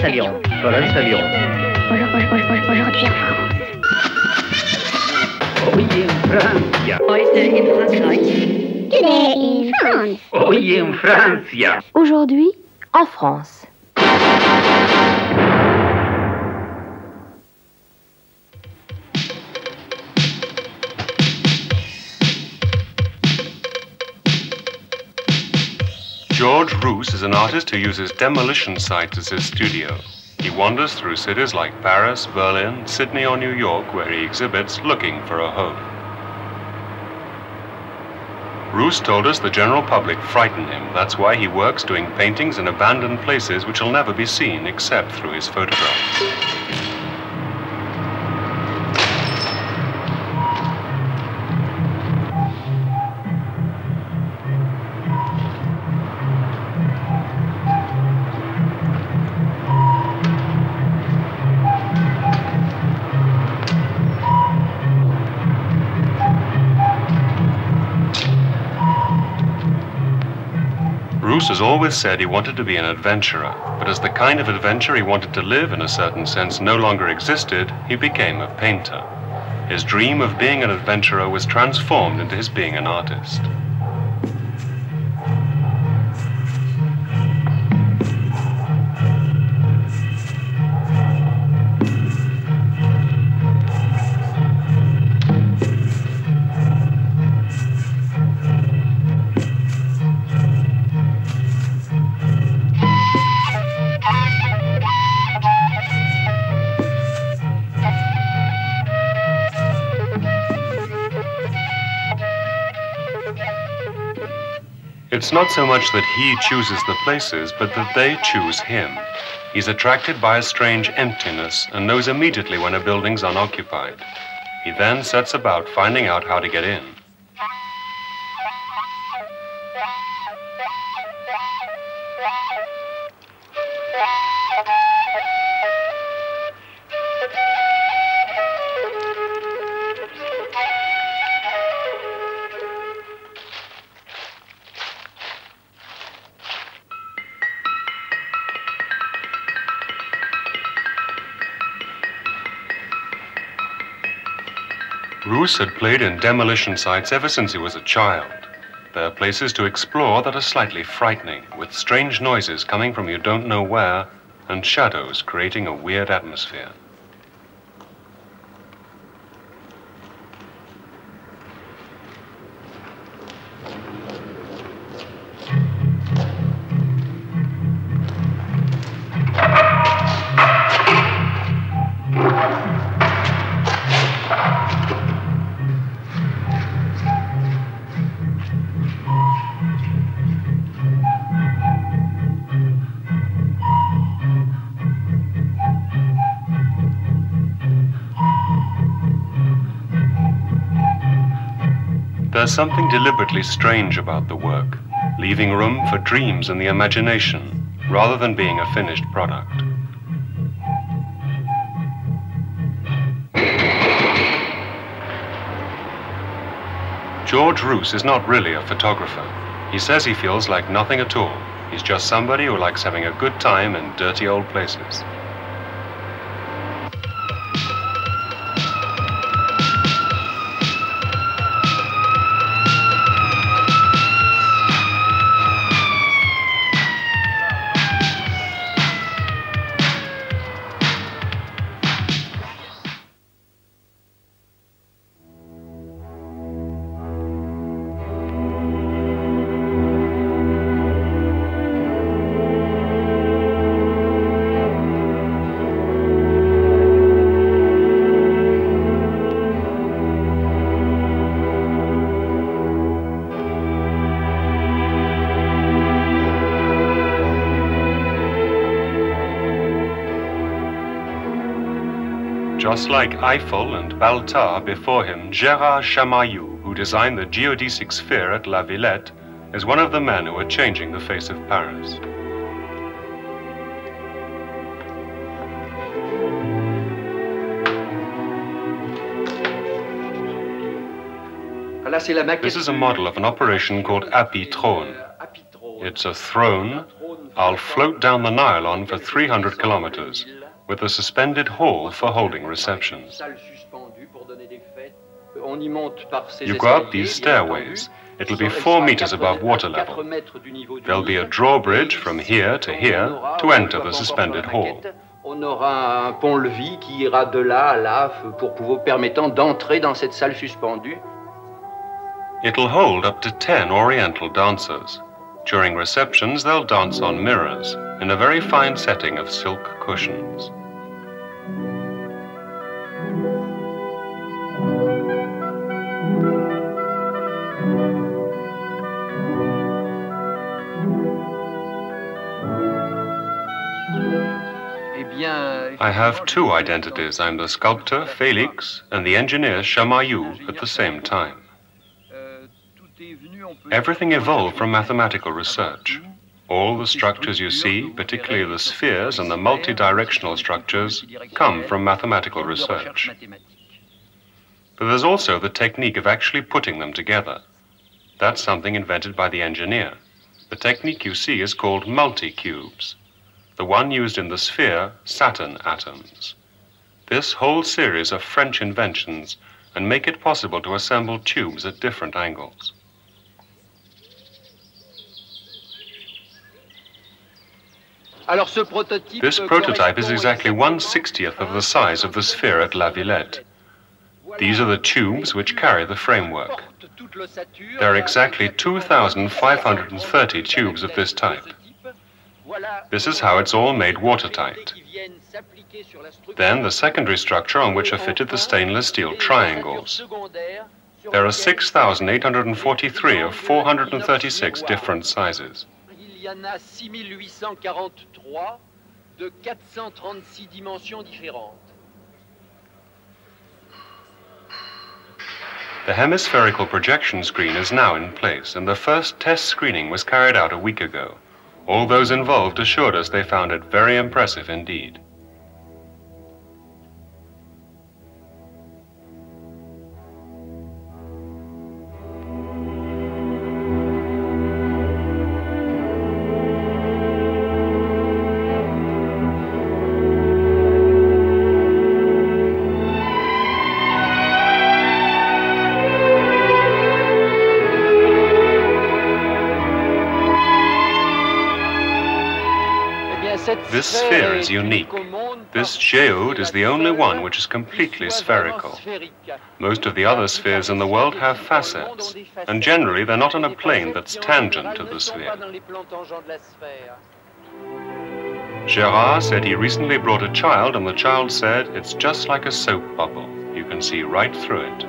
Aujourd'hui en France. Hoy en Francia. Heute in Frankreich. Today in France. Hoy en Francia. Aujourd'hui en France. George Roos is an artist who uses demolition sites as his studio. He wanders through cities like Paris, Berlin, Sydney or New York where he exhibits looking for a home. Roos told us the general public frighten him. That's why he works doing paintings in abandoned places which will never be seen except through his photographs. Roos has always said he wanted to be an adventurer, but as the kind of adventure he wanted to live in a certain sense no longer existed, he became a painter. His dream of being an adventurer was transformed into his being an artist. It's not so much that he chooses the places, but that they choose him. He's attracted by a strange emptiness and knows immediately when a building's unoccupied. He then sets about finding out how to get in. Roos had played in demolition sites ever since he was a child. They're places to explore that are slightly frightening, with strange noises coming from you don't know where, and shadows creating a weird atmosphere. There's something deliberately strange about the work, leaving room for dreams and the imagination, rather than being a finished product. George Roos is not really a photographer. He says he feels like nothing at all. He's just somebody who likes having a good time in dirty old places. Just like Eiffel and Baltar before him, Gérard Chamaillou, who designed the geodesic sphere at La Villette, is one of the men who are changing the face of Paris. This is a model of an operation called apithrone. It's a throne I'll float down the Nile on for 300 kilometers with a suspended hall for holding receptions. You go up these stairways. It'll be 4 meters above water level. There'll be a drawbridge from here to here to enter the suspended hall. On aura un pont-levis qui ira de là à là pour pouvoir permettant d'entrer dans cette salle suspendue. It'll hold up to 10 Oriental dancers. During receptions, they'll dance on mirrors in a very fine setting of silk cushions. I have 2 identities. I'm the sculptor, Felix, and the engineer, Chamayou, at the same time. Everything evolved from mathematical research. All the structures you see, particularly the spheres and the multi-directional structures, come from mathematical research. But there's also the technique of actually putting them together. That's something invented by the engineer. The technique you see is called multi-cubes. The one used in the sphere, Saturn atoms. This whole series of French inventions and make it possible to assemble tubes at different angles. This prototype is exactly 1/60th of the size of the sphere at La Villette. These are the tubes which carry the framework. There are exactly 2,530 tubes of this type. This is how it's all made watertight. Then the secondary structure on which are fitted the stainless steel triangles. There are 6,843 of 436 different sizes. Il y en a 6,843 de 436 dimensions différentes. The hemispherical projection screen is now in place, and the first test screening was carried out a week ago. All those involved assured us they found it very impressive indeed. This sphere is unique. This geode is the only one which is completely spherical. Most of the other spheres in the world have facets, and generally they're not on a plane that's tangent to the sphere. Gérard said he recently brought a child, and the child said, it's just like a soap bubble. You can see right through it.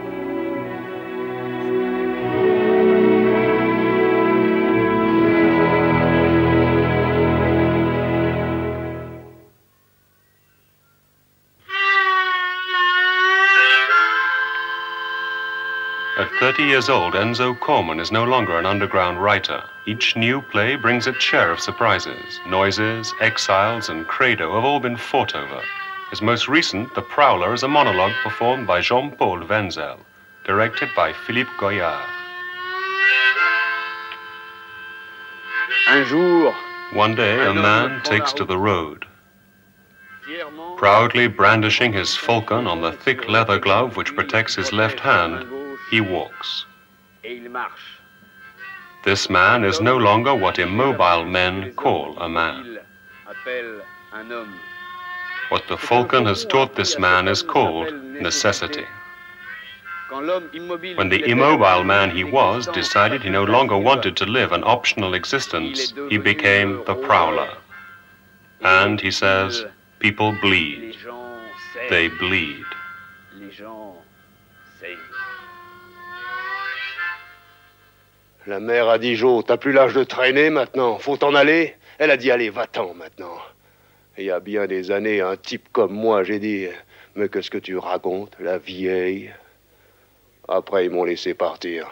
At 30 years old, Enzo Corman is no longer an underground writer. Each new play brings its share of surprises. Noises, exiles, and credo have all been fought over. His most recent, The Prowler, is a monologue performed by Jean-Paul Wenzel, directed by Philippe Goyard. One day, a man takes to the road. Proudly brandishing his falcon on the thick leather glove which protects his left hand, he walks. This man is no longer what immobile men call a man. What the falcon has taught this man is called necessity. When the immobile man he was decided he no longer wanted to live an optional existence, he became the prowler. And he says, people bleed. They bleed. La mère a dit, Jo, t'as plus l'âge de traîner maintenant, faut t'en aller. Elle a dit, allez, va-t'en maintenant. Il y a bien des années, un type comme moi, j'ai dit, mais qu'est-ce que tu racontes, la vieille? Après, ils m'ont laissé partir.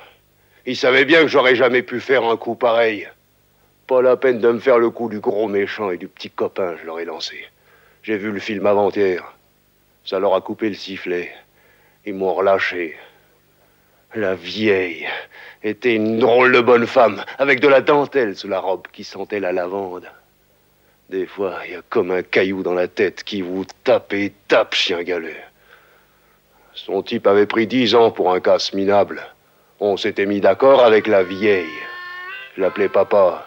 Ils savaient bien que j'aurais jamais pu faire un coup pareil. Pas la peine de me faire le coup du gros méchant et du petit copain, je leur ai lancé. J'ai vu le film avant-hier. Ça leur a coupé le sifflet. Ils m'ont relâché. La vieille était une drôle de bonne femme, avec de la dentelle sous la robe qui sentait la lavande. Des fois, il y a comme un caillou dans la tête qui vous tape et tape, chien galet. Son type avait pris 10 ans pour un casse minable. On s'était mis d'accord avec la vieille. Je l'appelais papa.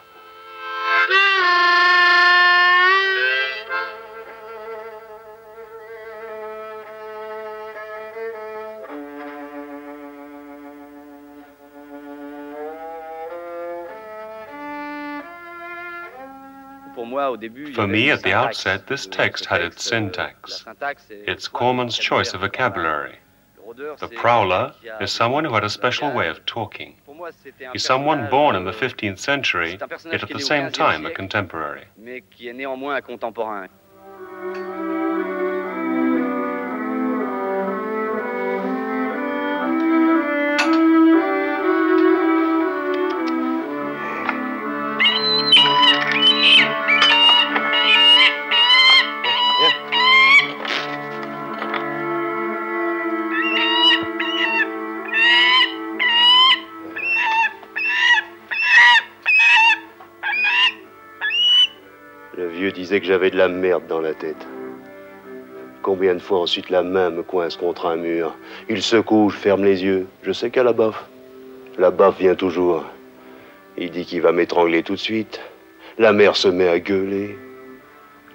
For me, at the outset, this text had its syntax, its corpsman's choice of vocabulary. The prowler is someone who had a special way of talking. He's someone born in the 15th century, yet at the same time a contemporary. Le vieux disait que j'avais de la merde dans la tête. Combien de fois ensuite la main me coince contre un mur. Il secoue, je ferme les yeux. Je sais qu'il y a la baffe. La baffe vient toujours. Il dit qu'il va m'étrangler tout de suite. La mère se met à gueuler.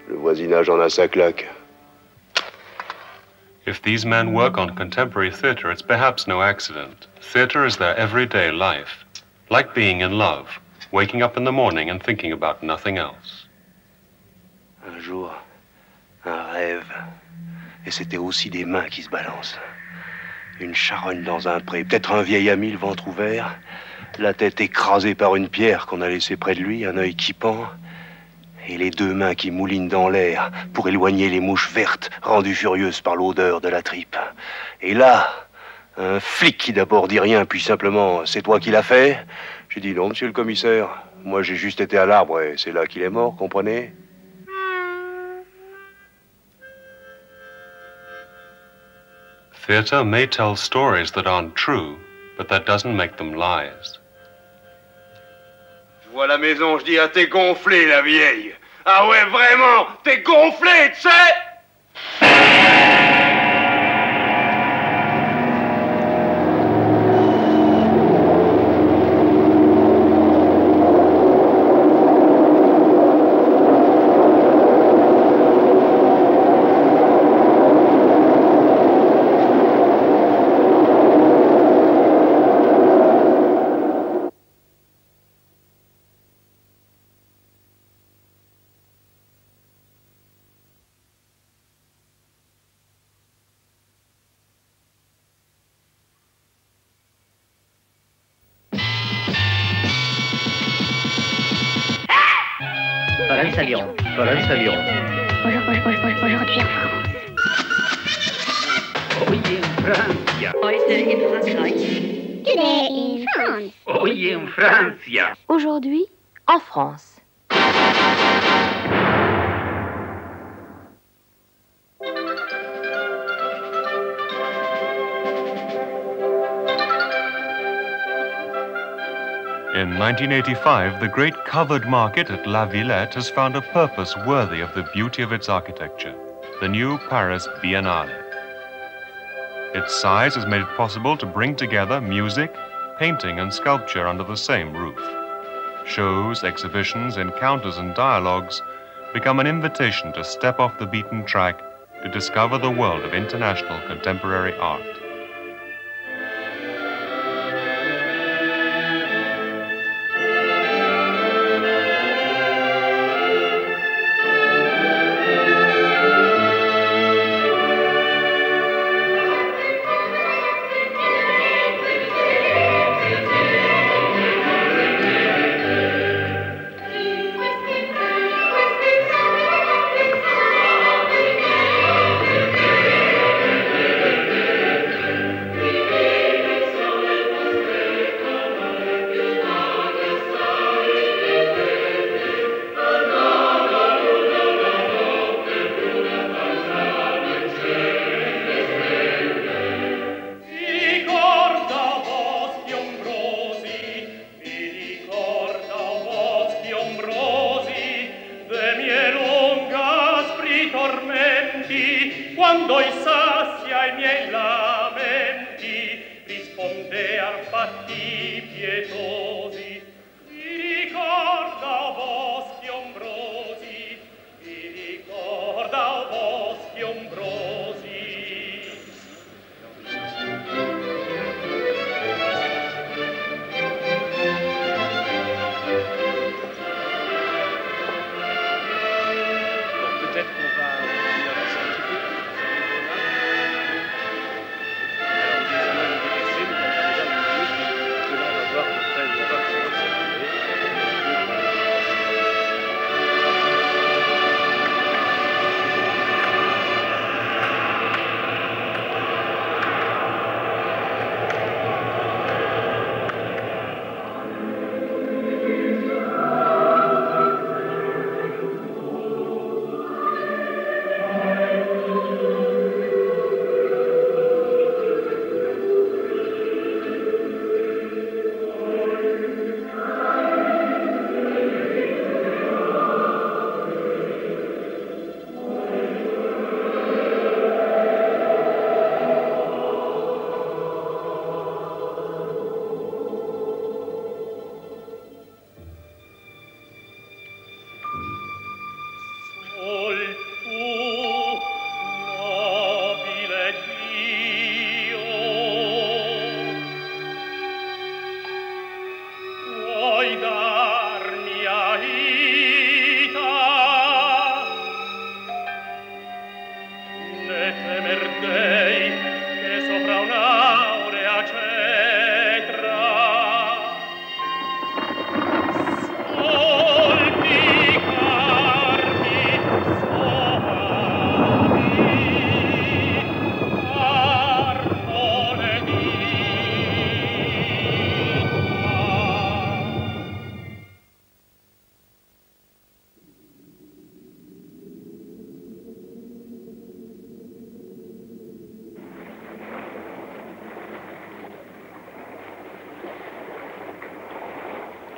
Le voisinage en a sa claque. If these men work on contemporary theatre, it's perhaps no accident. Theatre is their everyday life, like being in love, waking up in the morning and thinking about nothing else. Un jour, un rêve. Et c'était aussi des mains qui se balancent. Une charogne dans un pré, peut-être un vieil ami, le ventre ouvert, la tête écrasée par une pierre qu'on a laissée près de lui, un œil qui pend, et les deux mains qui moulinent dans l'air pour éloigner les mouches vertes, rendues furieuses par l'odeur de la tripe. Et là, un flic qui d'abord dit rien, puis simplement « C'est toi qui l'as fait ?» J'ai dit « Non, monsieur le commissaire, moi j'ai juste été à l'arbre et c'est là qu'il est mort, comprenez ?» Theatre may tell stories that aren't true, but that doesn't make them lies. Je vois la maison, je dis, ah, t'es gonflé, la vieille. Ah ouais, vraiment, t'es gonflé, tu sais. Aujourd'hui en France. Heute in Frankreich. Today in France. Hoy en Francia. Aujourd'hui en France. In 1985, the great covered market at La Villette has found a purpose worthy of the beauty of its architecture, the new Paris Biennale. Its size has made it possible to bring together music, painting and sculpture under the same roof. Shows, exhibitions, encounters and dialogues become an invitation to step off the beaten track to discover the world of international contemporary art. quando i sassi ai miei lamenti rispondean fatti pietosi, mi ricorda boschi ombrosi, mi ricorda boschi ombrosi. Peut-être qu'on va avancer un petit peu. Alors, on va déplacer, mais on va déjà vous dire que là, on va voir à peu près où on va pouvoir s'arriver.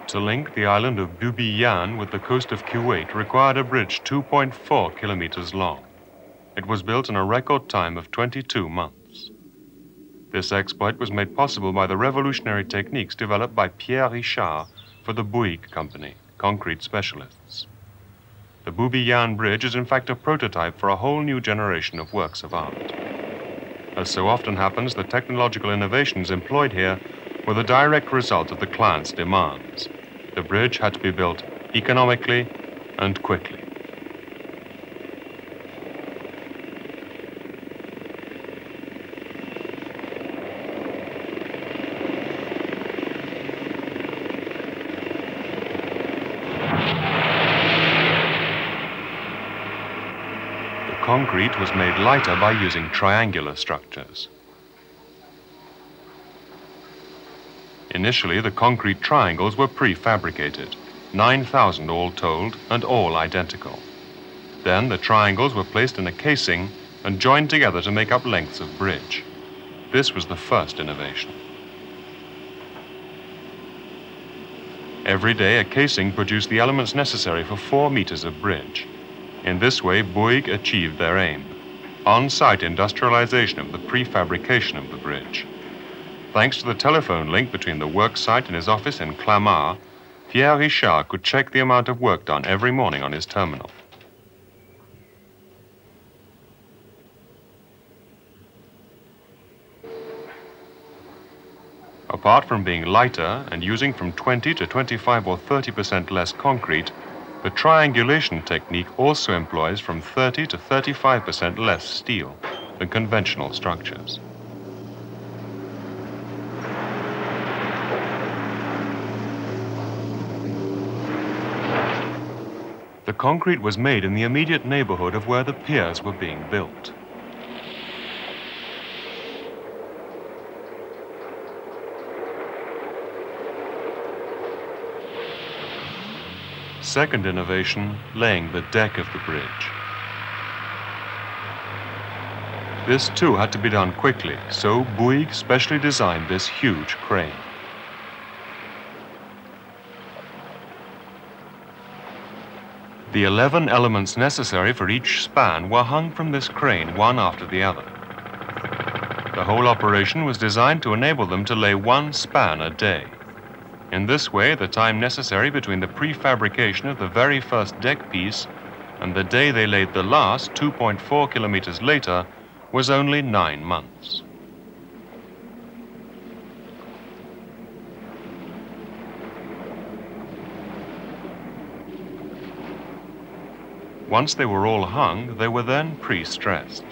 To link the island of Bubiyan with the coast of Kuwait required a bridge 2.4 kilometers long. It was built in a record time of 22 months. This exploit was made possible by the revolutionary techniques developed by Pierre Richard for the Bouygues Company, concrete specialists. The Bubiyan Bridge is in fact a prototype for a whole new generation of works of art. As so often happens, the technological innovations employed here were the direct result of the client's demands. The bridge had to be built economically and quickly. The concrete was made lighter by using triangular structures. Initially, the concrete triangles were prefabricated, 9,000 all told, and all identical. Then the triangles were placed in a casing and joined together to make up lengths of bridge. This was the first innovation. Every day, a casing produced the elements necessary for 4 meters of bridge. In this way, Bouygues achieved their aim: on-site industrialization of the prefabrication of the bridge. Thanks to the telephone link between the work site and his office in Clamart, Pierre Richard could check the amount of work done every morning on his terminal. Apart from being lighter and using from 20 to 25 or 30% less concrete, the triangulation technique also employs from 30 to 35% less steel than conventional structures. The concrete was made in the immediate neighborhood of where the piers were being built. Second innovation, laying the deck of the bridge. This too had to be done quickly, so Bouygues specially designed this huge crane. The 11 elements necessary for each span were hung from this crane, one after the other. The whole operation was designed to enable them to lay one span a day. In this way, the time necessary between the prefabrication of the very first deck piece and the day they laid the last, 2.4 kilometers later, was only 9 months. Once they were all hung, they were then pre-stressed.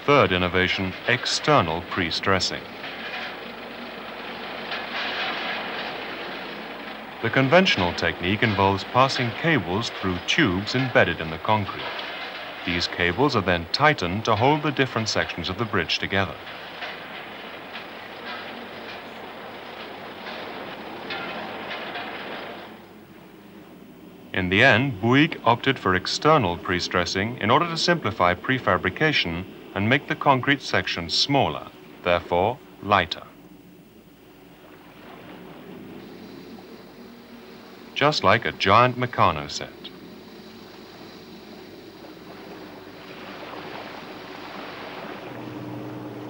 Third innovation, external pre-stressing. The conventional technique involves passing cables through tubes embedded in the concrete. These cables are then tightened to hold the different sections of the bridge together. In the end, Bouygues opted for external pre-stressing in order to simplify prefabrication and make the concrete sections smaller, therefore lighter. Just like a giant Meccano set.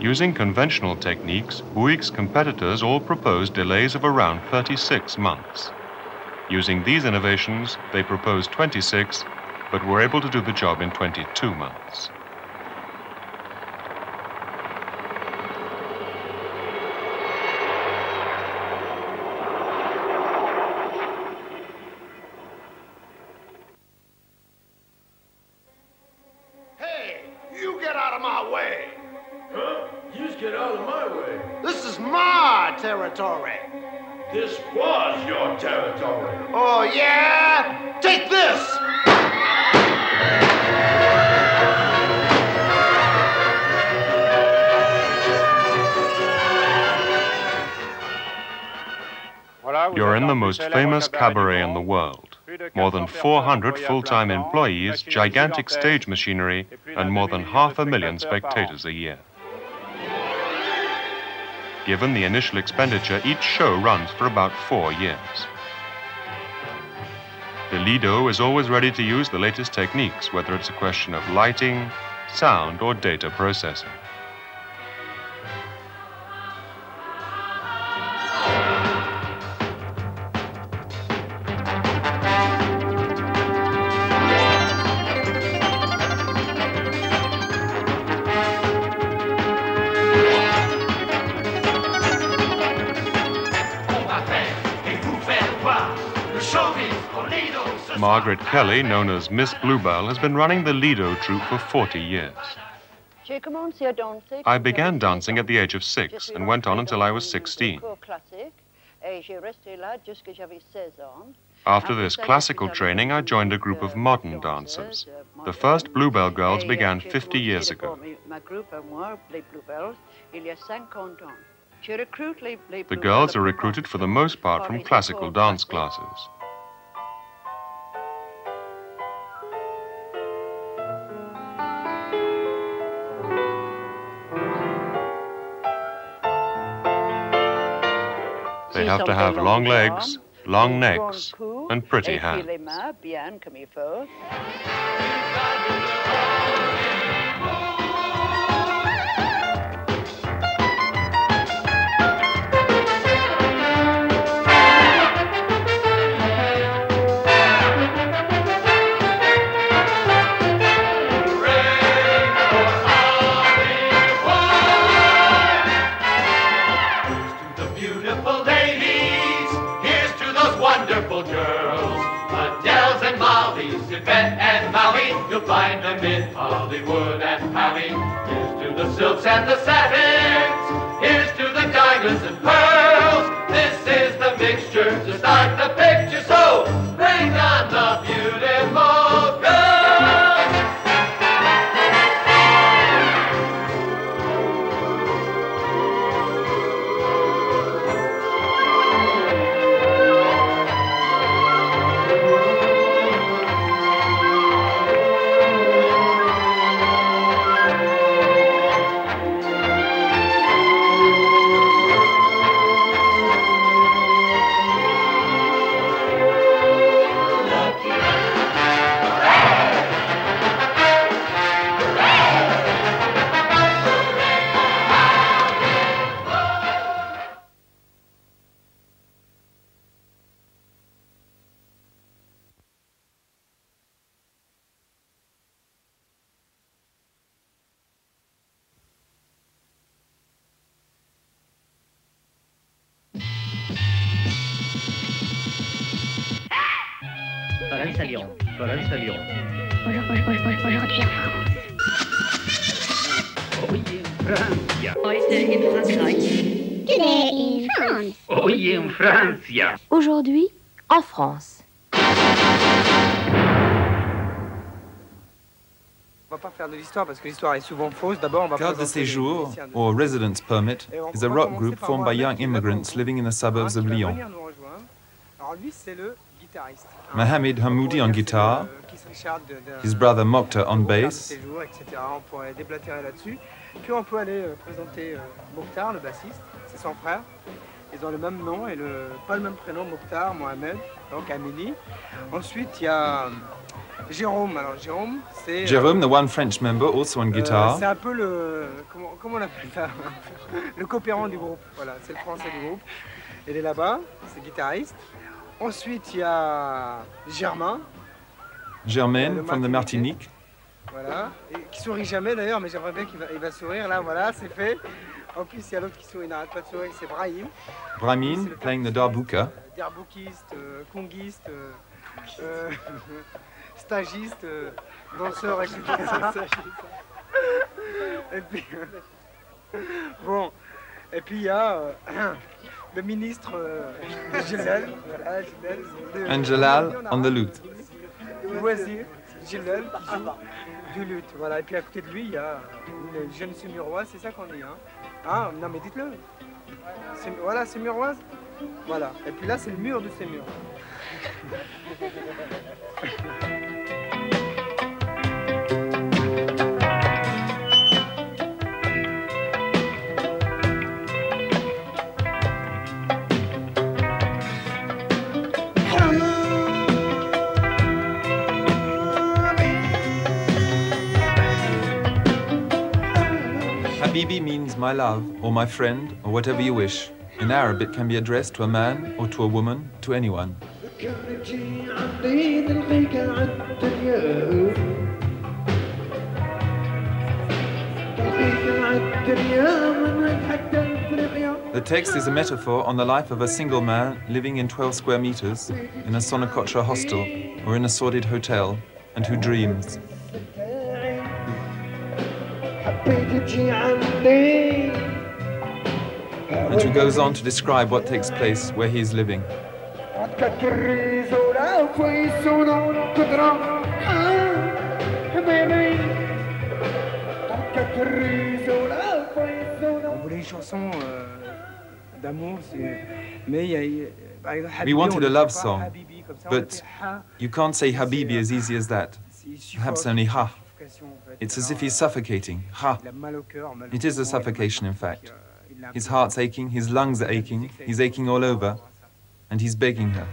Using conventional techniques, Bouygues' competitors all proposed delays of around 36 months. Using these innovations, they proposed 26, but were able to do the job in 22 months. Hey, you get out of my way! Huh? You just get out of my way. This is my territory! This was your territory. Oh, yeah? Take this! You're in the most famous cabaret in the world. More than 400 full-time employees, gigantic stage machinery, and more than 500,000 spectators a year. Given the initial expenditure, each show runs for about 4 years. The Lido is always ready to use the latest techniques, whether it's a question of lighting, sound, or data processing. Margaret Kelly, known as Miss Bluebell, has been running the Lido troupe for 40 years. I began dancing at the age of 6 and went on until I was 16. After this classical training, I joined a group of modern dancers. The first Bluebell girls began 50 years ago. The girls are recruited for the most part from classical dance classes. They have to have long legs, long necks, and pretty hands. You'll find them in Hollywood and Paris. Here's to the silks and the satins. Here's to the diamonds and pearls. This is the mixture to start the picture. So bring on the beautiful girls. Aujourd'hui en France. Heute in Frankreich. Today in France. Hoy en Francia. Aujourd'hui en France. On va pas faire de l'histoire parce que l'histoire est souvent fausse. D'abord, on va Carte de séjour, or residence permit, is a rock group formed by young immigrants living in the suburbs of Lyon. Alors lui, c'est le guitariste. Mohamed Hamoudi on guitar, his brother Mokhtar on bass. Etc. On pourrait déblatérer là-dessus. Puis on peut aller présenter Mokhtar, le bassiste, c'est son frère. Ils ont le même nom et pas le même prénom, Mokhtar, Mohamed, donc Amélie. Ensuite, il y a Jérôme. Alors Jérôme, c'est... Jérôme, the one French member, also on guitar. C'est un peu le... Comment on appelle ça? Le coopérant du groupe. Voilà, c'est le français du groupe. Il est là-bas, c'est guitariste. Ensuite, il y a Germain. Germaine, from the Martinique. Voilà, et qui sourit jamais d'ailleurs, mais j'aimerais bien qu'il va sourire. Là, voilà, c'est fait. En plus, il y a l'autre qui sourit, il n'arrête pas de sourire, c'est Brahim. Brahim, playing the darbuka. Darboukiste, kongiste, stagiste, danseur, etc. Et puis, bon, et puis il y a le ministre Gilal, voilà, Gilal. And Jalal on the lute. Le wazir, Gilal, qui joue du luth. Voilà, et puis à côté de lui, il y a une jeune sémuroise, c'est ça qu'on dit, hein? Ah, non mais dites-le. Voilà, sémuroise. Voilà, et puis là, c'est le mur de Sémur. Habibi means my love, or my friend, or whatever you wish. In Arab, it can be addressed to a man, or to a woman, to anyone. The text is a metaphor on the life of a single man living in 12 square meters, in a Sonacotra hostel, or in a sordid hotel, and who dreams. And who goes on to describe what takes place where he is living. On voulait une chanson d'amour, mais il y a... We wanted a love song, but you can't say Habibi as easy as that. Perhaps only Ha. It's as if he's suffocating. Ha. It is a suffocation, in fact. His heart's aching, his lungs are aching, he's aching all over, and he's begging her.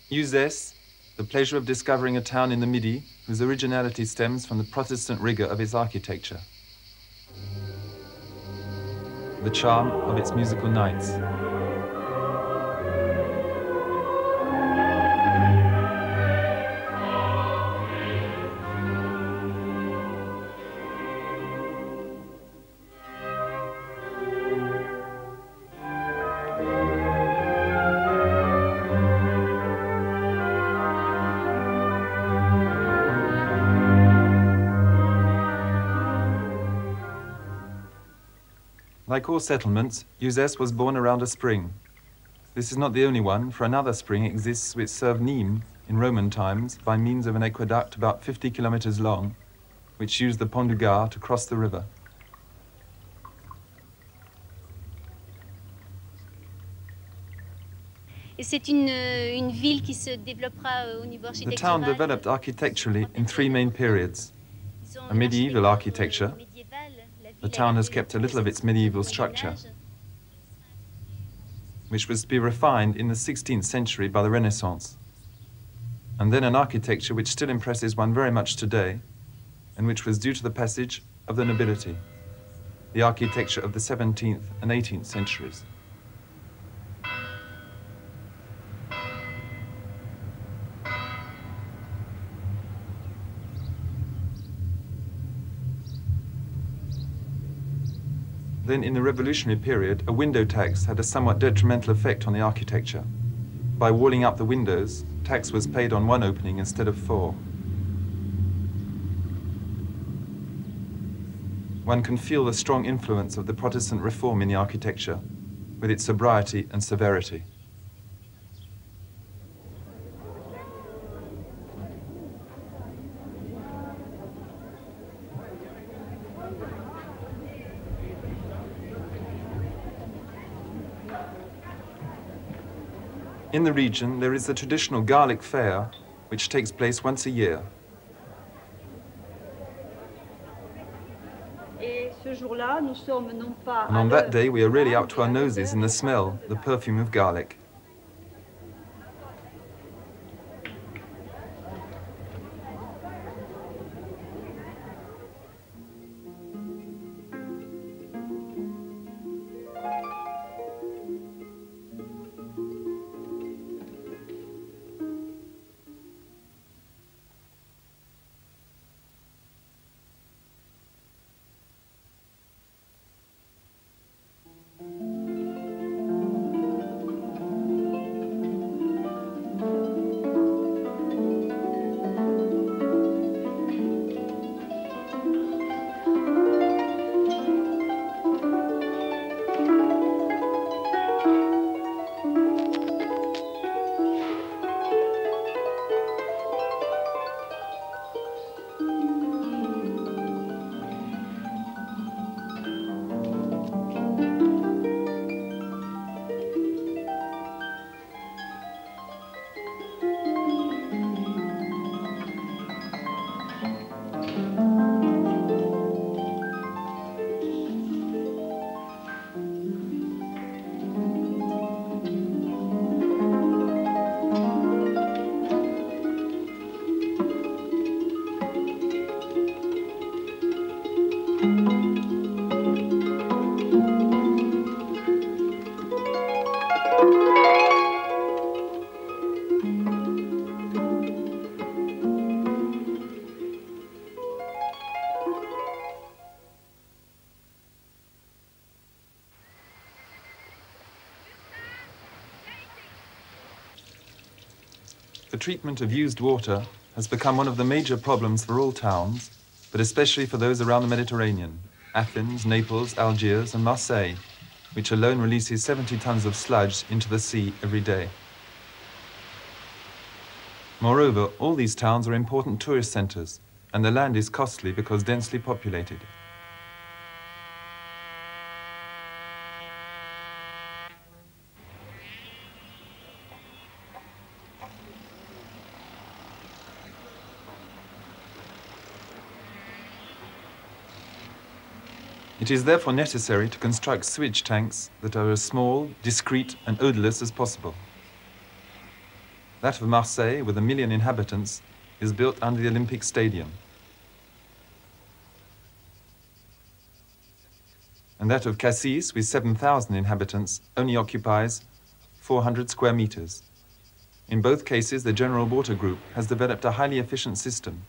Use this the pleasure of discovering a town in the Midi whose originality stems from the Protestant rigor of its architecture, the charm of its musical nights. Like all settlements, Uzès was born around a spring. This is not the only one, for another spring exists which served Nîmes in Roman times by means of an aqueduct about 50 kilometers long, which used the Pont du Gard to cross the river. The town developed architecturally in three main periods. A medieval architecture. The town has kept a little of its medieval structure, which was to be refined in the 16th century by the Renaissance. And then an architecture which still impresses one very much today, and which was due to the passage of the nobility, the architecture of the 17th and 18th centuries. Then in the revolutionary period, a window tax had a somewhat detrimental effect on the architecture. By walling up the windows, tax was paid on one opening instead of four. One can feel the strong influence of the Protestant reform in the architecture, with its sobriety and severity. In the region, there is the traditional garlic fair, which takes place once a year. And on that day, we are really up to our noses in the smell, the perfume of garlic. The treatment of used water has become one of the major problems for all towns, but especially for those around the Mediterranean, Athens, Naples, Algiers, and Marseille, which alone releases 70 tons of sludge into the sea every day. Moreover, all these towns are important tourist centers, and the land is costly because densely populated. It is therefore necessary to construct sewage tanks that are as small, discreet, and odorless as possible. That of Marseille, with 1 million inhabitants, is built under the Olympic Stadium. And that of Cassis, with 7,000 inhabitants, only occupies 400 square meters. In both cases, the General Water Group has developed a highly efficient system,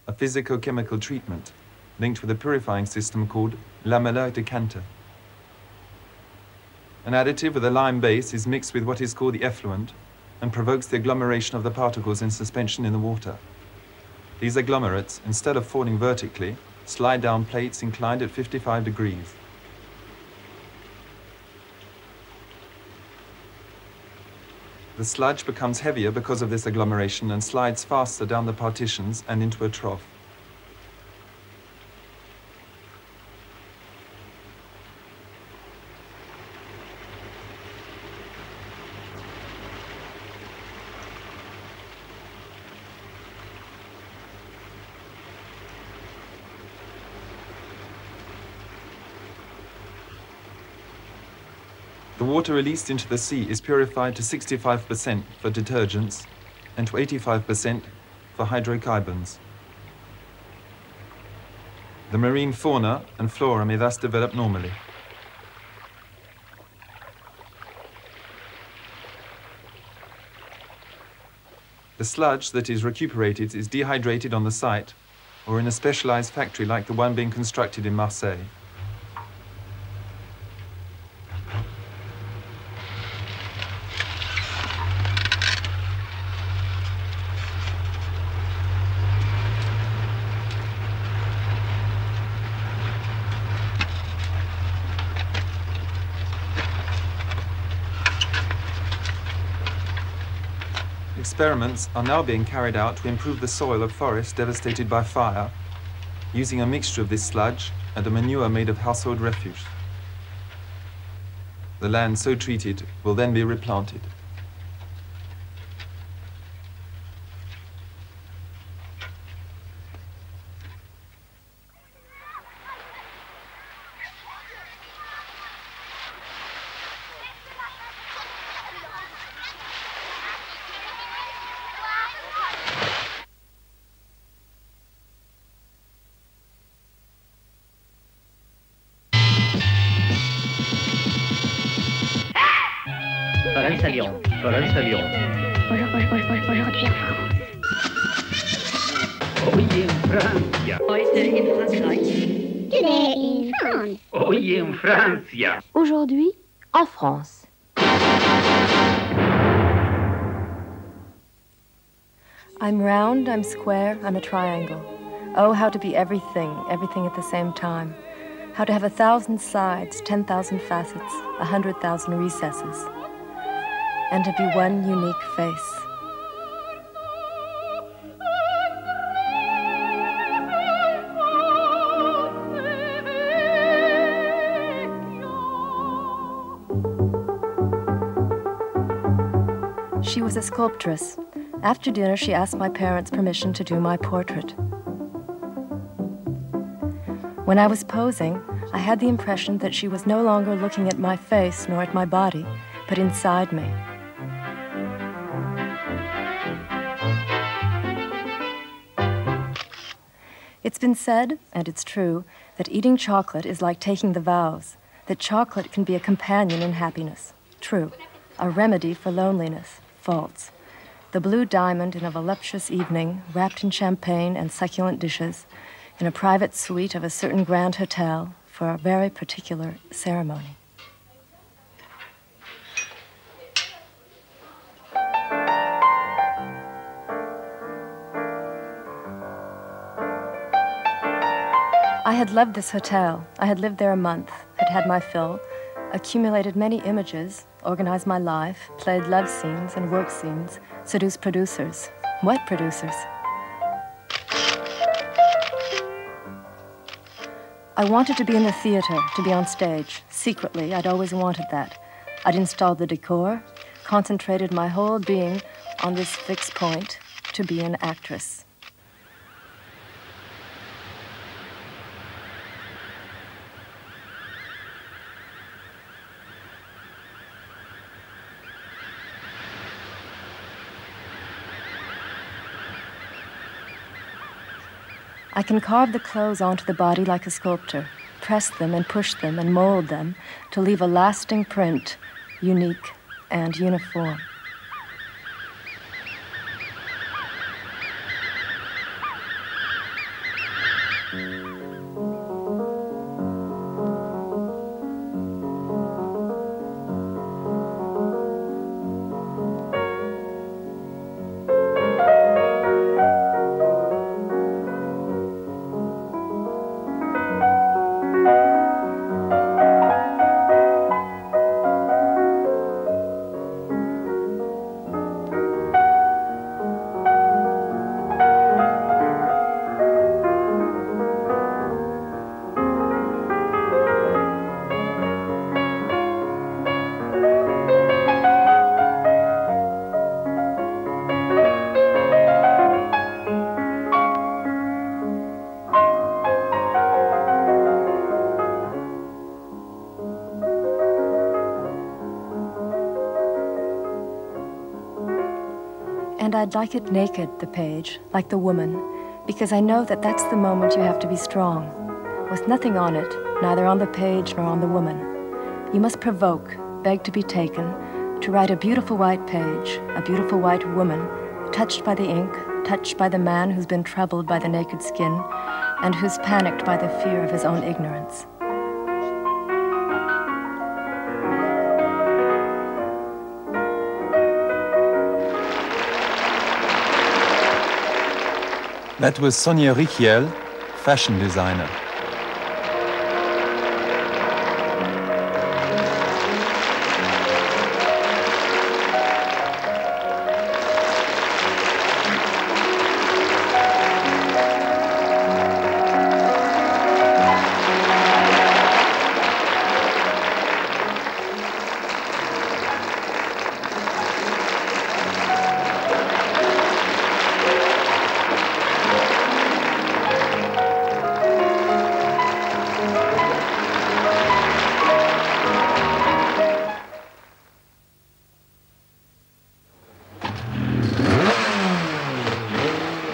a physico-chemical treatment linked with a purifying system called lamelleur decanter. An additive with a lime base is mixed with what is called the effluent and provokes the agglomeration of the particles in suspension in the water. These agglomerates, instead of falling vertically, slide down plates inclined at 55 degrees. The sludge becomes heavier because of this agglomeration and slides faster down the partitions and into a trough. The water released into the sea is purified to 65% for detergents and to 85% for hydrocarbons. The marine fauna and flora may thus develop normally. The sludge that is recuperated is dehydrated on the site or in a specialized factory like the one being constructed in Marseille. Experiments are now being carried out to improve the soil of forests devastated by fire, using a mixture of this sludge and a manure made of household refuse. The land so treated will then be replanted. Aujourd'hui en France. Aujourd'hui en Francia. Heute in Frankreich. Today in France. Aujourd'hui en Francia. Aujourd'hui en France. I'm round, I'm square, I'm a triangle. Oh, how to be everything, everything at the same time. How to have 1,000 sides, 10,000 facets, 100,000 recesses. And to be one unique face. She was a sculptress. After dinner, she asked my parents' permission to do my portrait. When I was posing, I had the impression that she was no longer looking at my face nor at my body, but inside me. It's been said, and it's true, that eating chocolate is like taking the vows, that chocolate can be a companion in happiness. True. A remedy for loneliness. False. The blue diamond in a voluptuous evening, wrapped in champagne and succulent dishes, in a private suite of a certain grand hotel for a very particular ceremony. I had loved this hotel. I had lived there a month, had had my fill, accumulated many images, organized my life, played love scenes and work scenes, seduced producers. What producers? I wanted to be in the theater, to be on stage. Secretly, I'd always wanted that. I'd installed the decor, concentrated my whole being on this fixed point, to be an actress. I can carve the clothes onto the body like a sculptor, press them and push them and mold them to leave a lasting print, unique and uniform. And I'd like it naked, the page, like the woman, because I know that that's the moment you have to be strong. With nothing on it, neither on the page nor on the woman. You must provoke, beg to be taken, to write a beautiful white page, a beautiful white woman, touched by the ink, touched by the man who's been troubled by the naked skin, and who's panicked by the fear of his own ignorance. That was Sonia Richiel, fashion designer.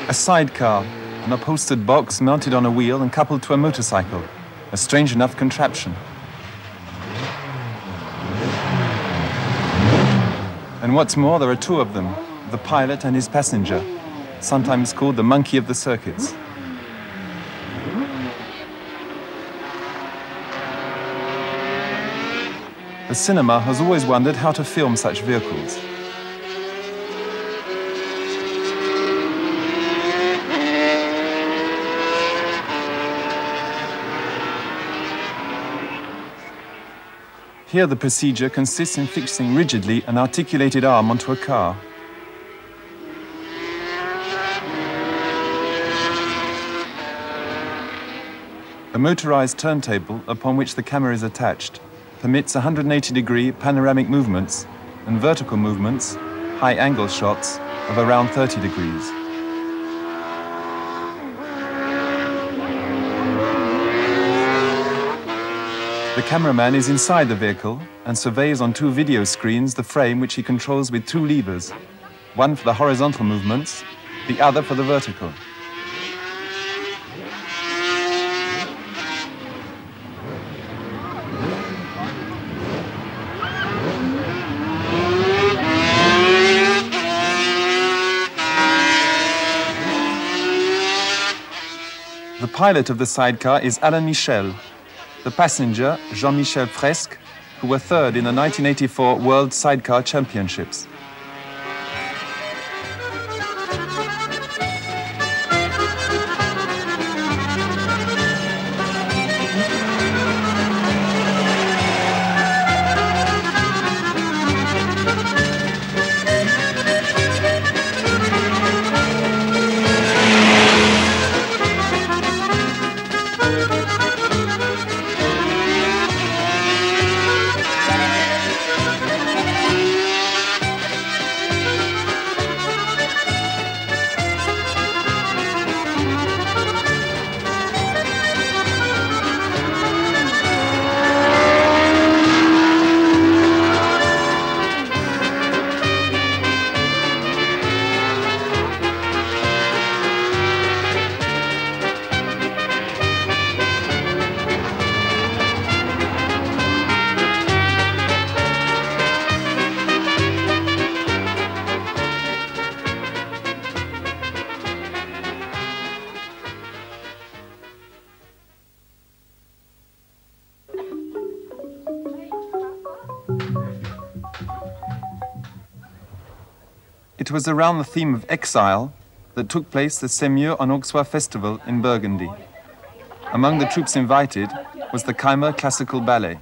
A sidecar, an upholstered box mounted on a wheel and coupled to a motorcycle. A strange enough contraption. And what's more, there are two of them, the pilot and his passenger, sometimes called the monkey of the circuits. The cinema has always wondered how to film such vehicles. Here the procedure consists in fixing rigidly an articulated arm onto a car. A motorized turntable upon which the camera is attached permits 180-degree panoramic movements and vertical movements, high-angle shots of around 30 degrees. The cameraman is inside the vehicle and surveys on two video screens the frame which he controls with two levers, one for the horizontal movements, the other for the vertical. The pilot of the sidecar is Alain Michel. The passenger, Jean-Michel Fresque, who were third in the 1984 World Sidecar Championships. It was around the theme of exile that took place the Semieux en Auxois festival in Burgundy. Among the troops invited was the Keimer Classical Ballet.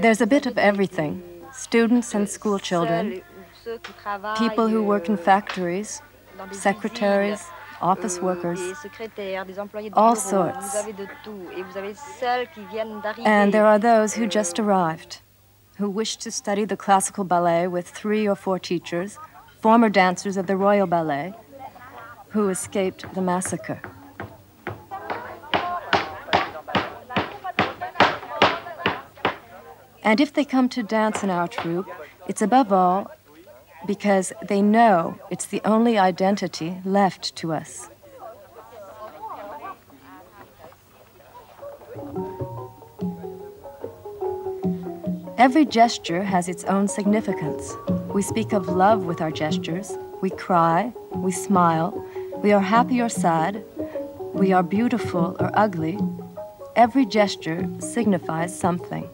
There's a bit of everything. Students and school children, people who work in factories, secretaries, office workers, all sorts. And there are those who just arrived, who wish to study the classical ballet with 3 or 4 teachers, former dancers of the Royal Ballet, who escaped the massacre. And if they come to dance in our troupe, it's above all because they know it's the only identity left to us. Every gesture has its own significance. We speak of love with our gestures. We cry, we smile, we are happy or sad, we are beautiful or ugly. Every gesture signifies something.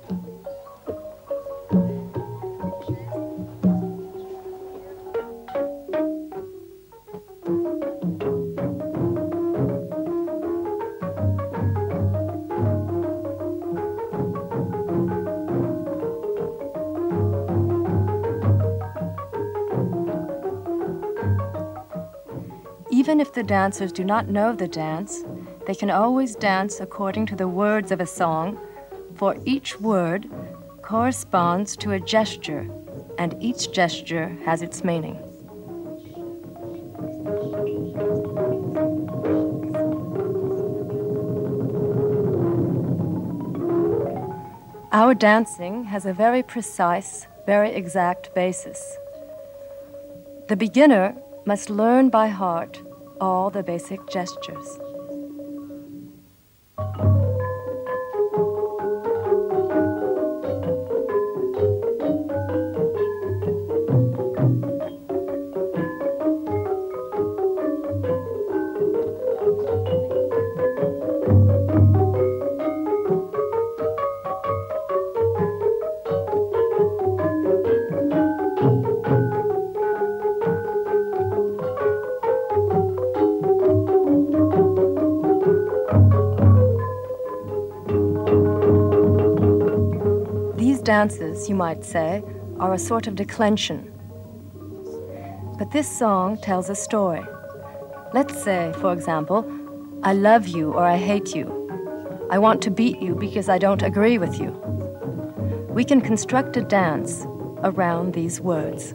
Even if the dancers do not know the dance, they can always dance according to the words of a song, for each word corresponds to a gesture, and each gesture has its meaning. Our dancing has a very precise, very exact basis. The beginner must learn by heart all the basic gestures. Dances, you might say, are a sort of declension. But this song tells a story. Let's say, for example, I love you or I hate you. I want to beat you because I don't agree with you. We can construct a dance around these words.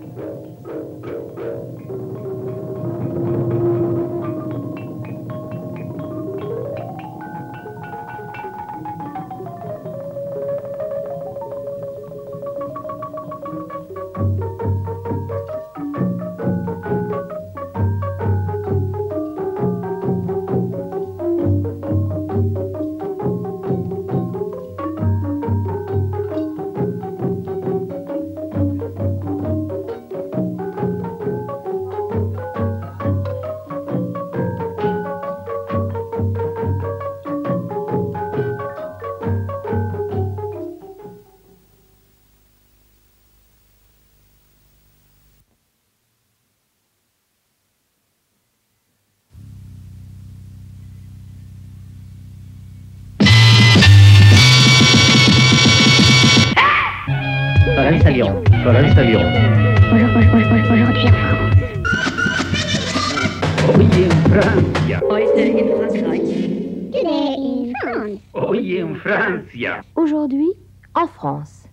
Aujourd'hui en Francia. Heute in Frankreich. Today in France. Hoy en Francia. Aujourd'hui en France.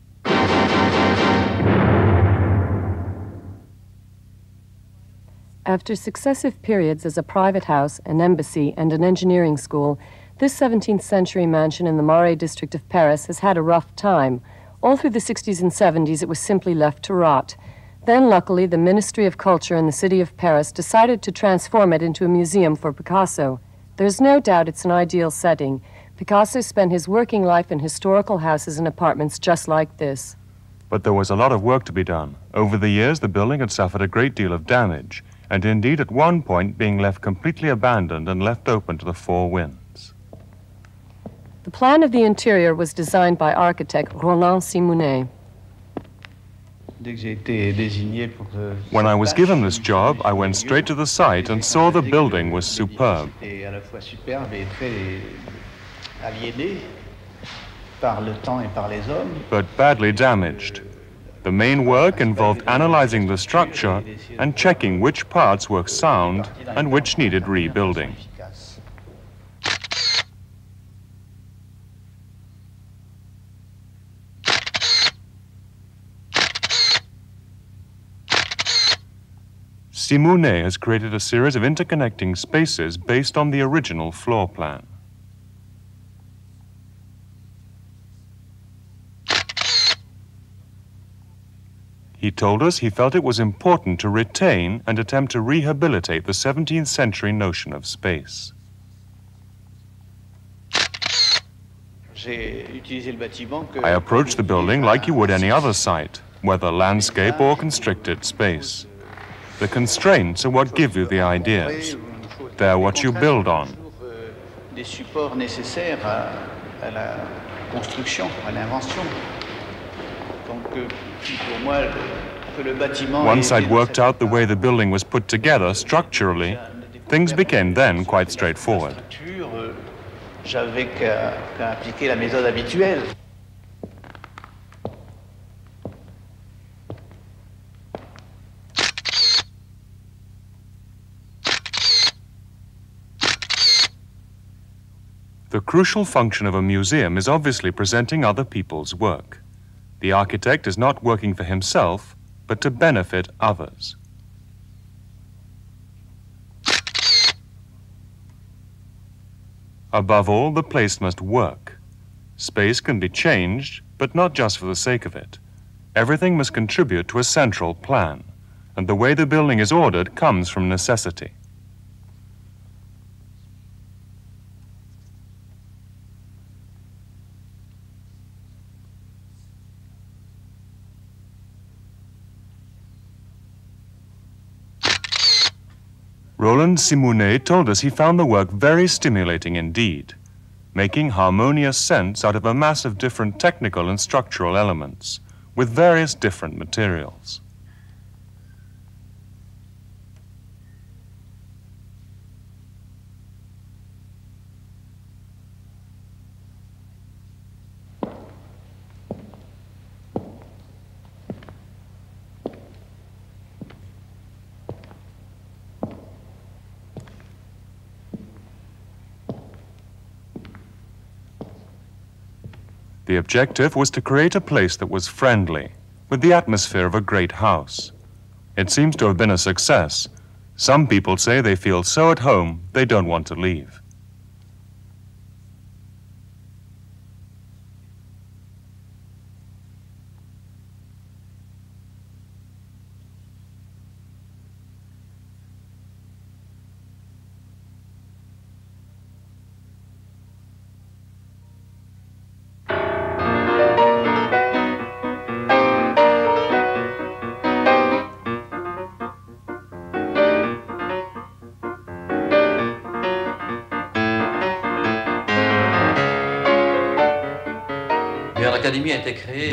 After successive periods as a private house, an embassy, and an engineering school, this 17th century mansion in the Marais district of Paris has had a rough time. All through the 60s and 70s, it was simply left to rot. Then, luckily, the Ministry of Culture in the city of Paris decided to transform it into a museum for Picasso. There's no doubt it's an ideal setting. Picasso spent his working life in historical houses and apartments just like this. But there was a lot of work to be done. Over the years, the building had suffered a great deal of damage, and indeed at one point being left completely abandoned and left open to the four winds. The plan of the interior was designed by architect Roland Simounet. When I was given this job, I went straight to the site and saw the building was superb. But badly damaged. The main work involved analyzing the structure and checking which parts were sound and which needed rebuilding. Simounet has created a series of interconnecting spaces based on the original floor plan. He told us he felt it was important to retain and attempt to rehabilitate the 17th century notion of space. I approached the building like you would any other site, whether landscape or constricted space. The constraints are what give you the ideas. They're what you build on. Once I'd worked out the way the building was put together structurally, things became then quite straightforward. The crucial function of a museum is obviously presenting other people's work. The architect is not working for himself, but to benefit others. Above all, the place must work. Space can be changed, but not just for the sake of it. Everything must contribute to a central plan, and the way the building is ordered comes from necessity. Roland Simounet told us he found the work very stimulating indeed, making harmonious sense out of a mass of different technical and structural elements, with various different materials. The objective was to create a place that was friendly, with the atmosphere of a great house. It seems to have been a success. Some people say they feel so at home they don't want to leave.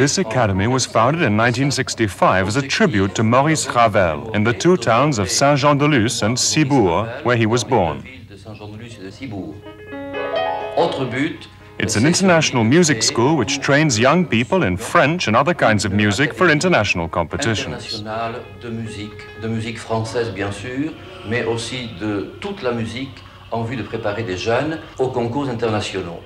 This academy was founded in 1965 as a tribute to Maurice Ravel in the two towns of Saint-Jean-de-Luz and Cibourg, where he was born. It's an international music school which trains young people in French and other kinds of music for international competitions. De musique française bien sûr, mais aussi de toute la musique en vue de préparer des jeunes aux concours internationaux.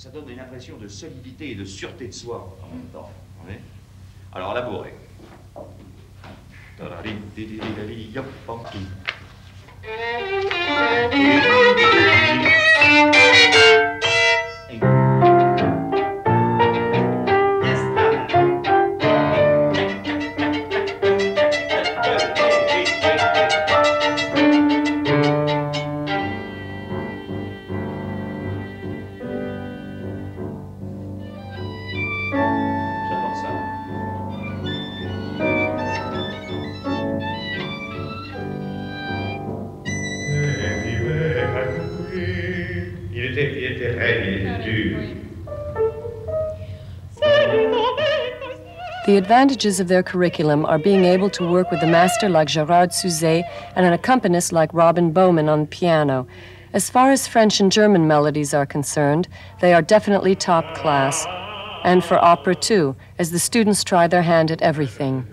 ça donne une impression de solidité et de sûreté de soi en même temps. Vous voyez? Alors, labourez. The advantages of their curriculum are being able to work with a master like Gérard Suzet and an accompanist like Robin Bowman on the piano. As far as French and German melodies are concerned, they are definitely top class. And for opera too, as the students try their hand at everything.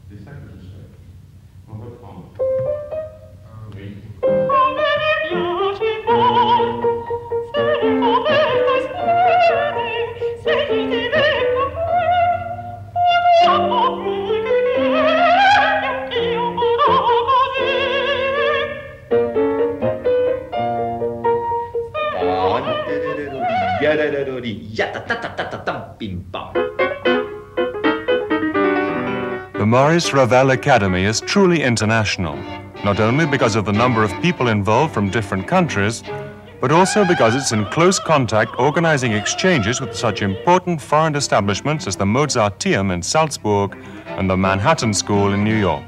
C'est ça que je souhaite. On reprend. Oui. The Maurice Ravel Academy is truly international, not only because of the number of people involved from different countries, but also because it's in close contact organizing exchanges with such important foreign establishments as the Mozarteum in Salzburg and the Manhattan School in New York.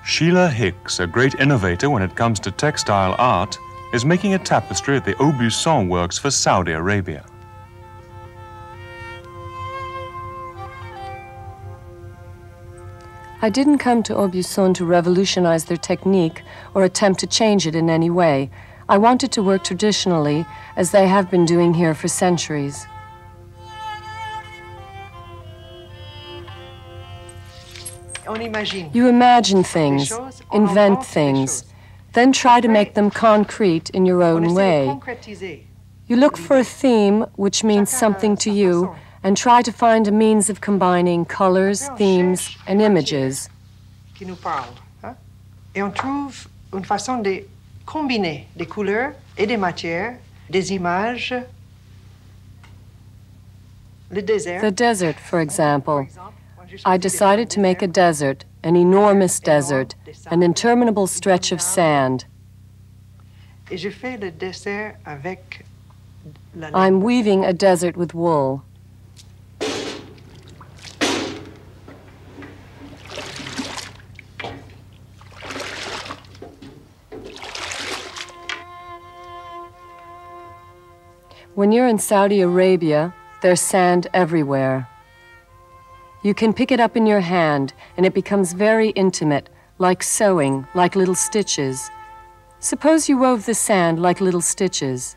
Sheila Hicks, a great innovator when it comes to textile art, is making a tapestry at the Aubusson works for Saudi Arabia. I didn't come to Aubusson to revolutionize their technique or attempt to change it in any way. I wanted to work traditionally, as they have been doing here for centuries. You imagine things, invent things, then try to make them concrete in your own way. You look for a theme which means something to you and try to find a means of combining colors, themes, and images. Et on trouve une façon de combiner des couleurs et des matières, des images. The desert, for example. I decided to make a desert, an enormous desert, an interminable stretch of sand. I'm weaving a desert with wool. When you're in Saudi Arabia, there's sand everywhere. You can pick it up in your hand, and it becomes very intimate, like sewing, like little stitches. Suppose you wove the sand like little stitches.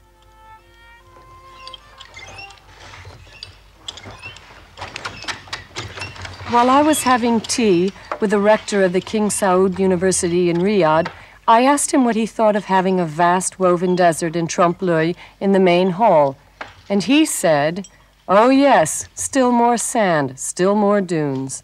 While I was having tea with the rector of the King Saud University in Riyadh, I asked him what he thought of having a vast woven desert in Trompe-l'œil in the main hall, and he said, "Oh yes, still more sand, still more dunes."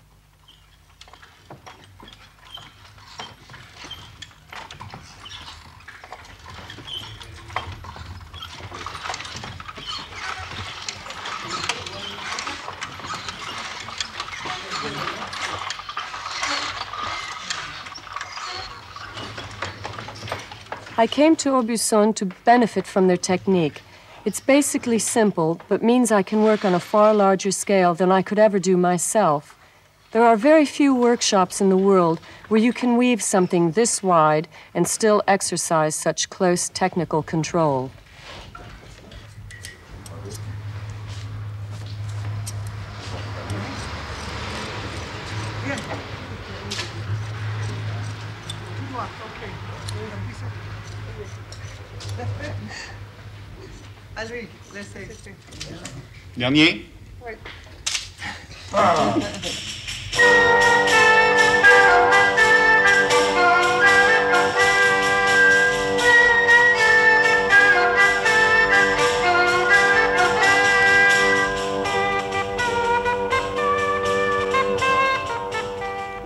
I came to Aubusson to benefit from their technique. It's basically simple, but means I can work on a far larger scale than I could ever do myself. There are very few workshops in the world where you can weave something this wide and still exercise such close technical control. Dernier? Oui. Ah.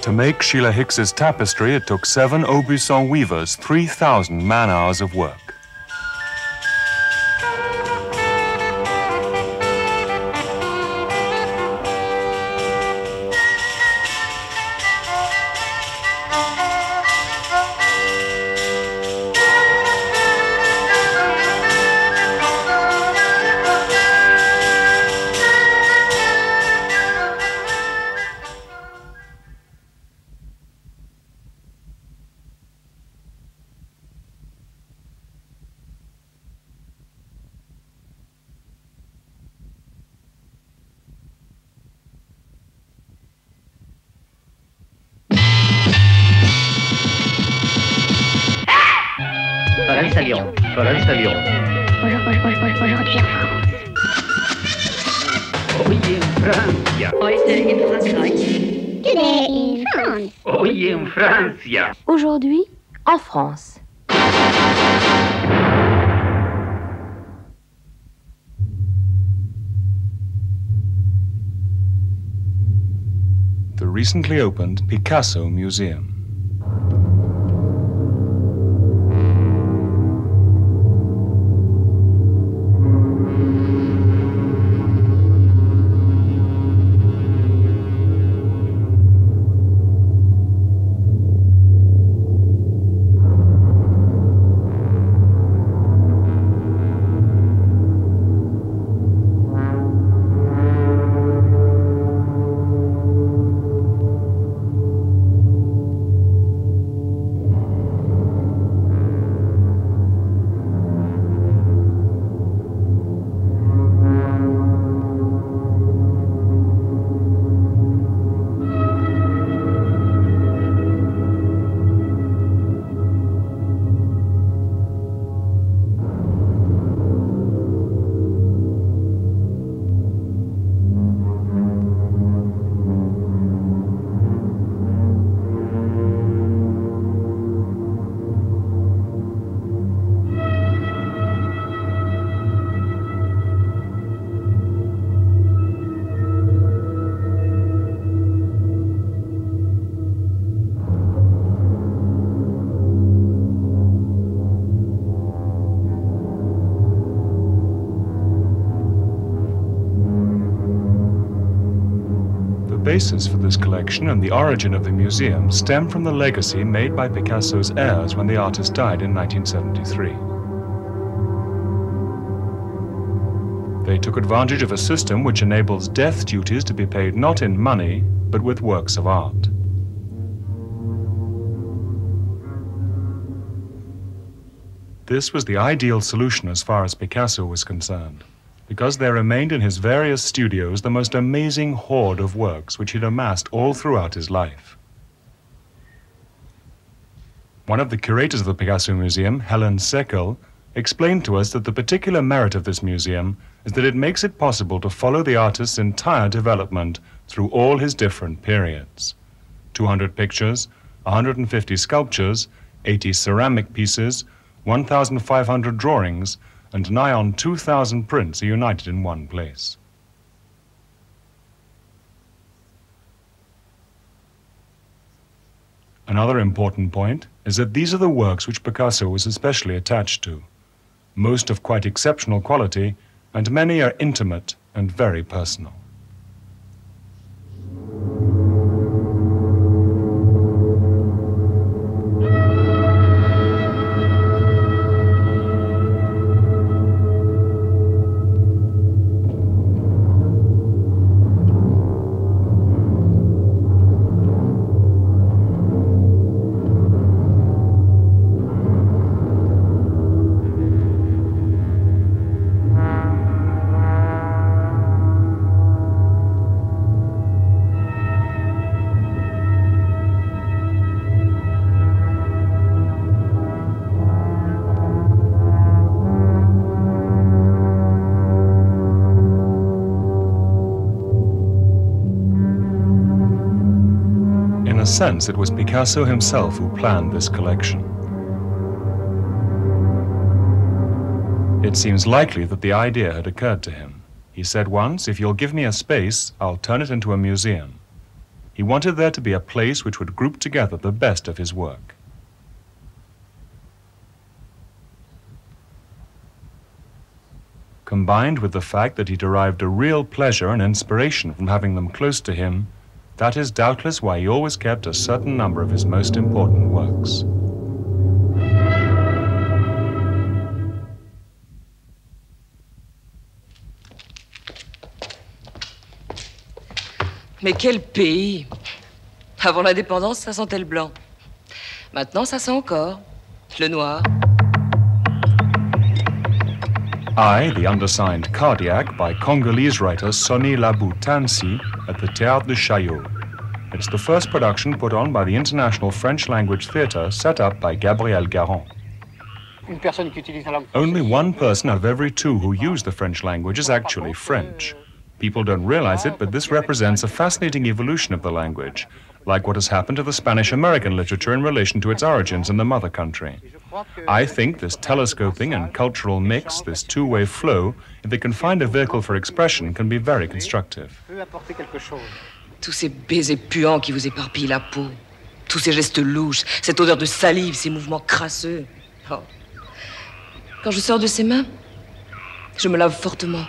To make Sheila Hicks's tapestry, it took 7 Aubusson weavers 3,000 man-hours of work. Aujourd'hui en France. Hoy en Francia. Heute in Frankreich. Today in France. Hoy en Francia. Aujourd'hui en France. The recently opened Picasso Museum. The basis for this collection and the origin of the museum stem from the legacy made by Picasso's heirs when the artist died in 1973. They took advantage of a system which enables death duties to be paid not in money, but with works of art. This was the ideal solution as far as Picasso was concerned, because there remained in his various studios the most amazing hoard of works which he'd amassed all throughout his life. One of the curators of the Picasso Museum, Helen Seckel, explained to us that the particular merit of this museum is that it makes it possible to follow the artist's entire development through all his different periods. 200 pictures, 150 sculptures, 80 ceramic pieces, 1,500 drawings, and nigh on 2,000 prints are united in one place. Another important point is that these are the works which Picasso was especially attached to, most of quite exceptional quality, and many are intimate and very personal. sense, it was Picasso himself who planned this collection. It seems likely that the idea had occurred to him. He said once, "If you'll give me a space, I'll turn it into a museum." He wanted there to be a place which would group together the best of his work. Combined with the fact that he derived a real pleasure and inspiration from having them close to him, that is doubtless why he always kept a certain number of his most important works. Mais quel pays! Avant l'indépendance, ça sentait le blanc. Maintenant, ça sent encore le noir. I, the undersigned Cardiac, by Congolese writer Sony BVH-3100 at the Théâtre de Chaillot. It's the first production put on by the International French Language Theatre set up by Gabriel Garand. Only one person out of every two who use the French language is actually French. People don't realize it, but this represents a fascinating evolution of the language, like what has happened to the Spanish-American literature in relation to its origins in the mother country. I think this telescoping and cultural mix, this two-way flow, if they can find a vehicle for expression, can be very constructive. Tous ces baisers puants qui vous éparpillent la peau, tous ces gestes louches, cette odeur de salive, ces mouvements crasseux. Oh. Quand je sors de ses mains, je me lave fortement.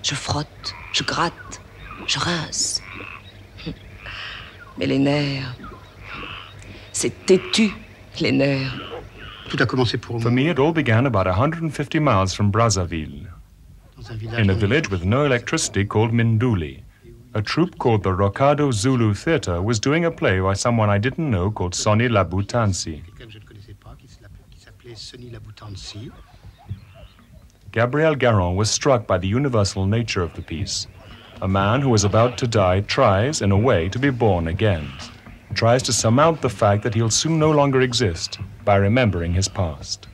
Je frotte, je gratte, je rince. Mais les nerfs, c'est têtu, les nerfs. Tout a commencé pour For me, it all began about 150 miles from Brazzaville, in a village with no electricity called Minduli. A troupe called the Rocado Zulu Theatre was doing a play by someone I didn't know called Sony BVH-3100. Gabriel Garand was struck by the universal nature of the piece. A man who is about to die tries, in a way, to be born again. Tries to surmount the fact that he'll soon no longer exist by remembering his past.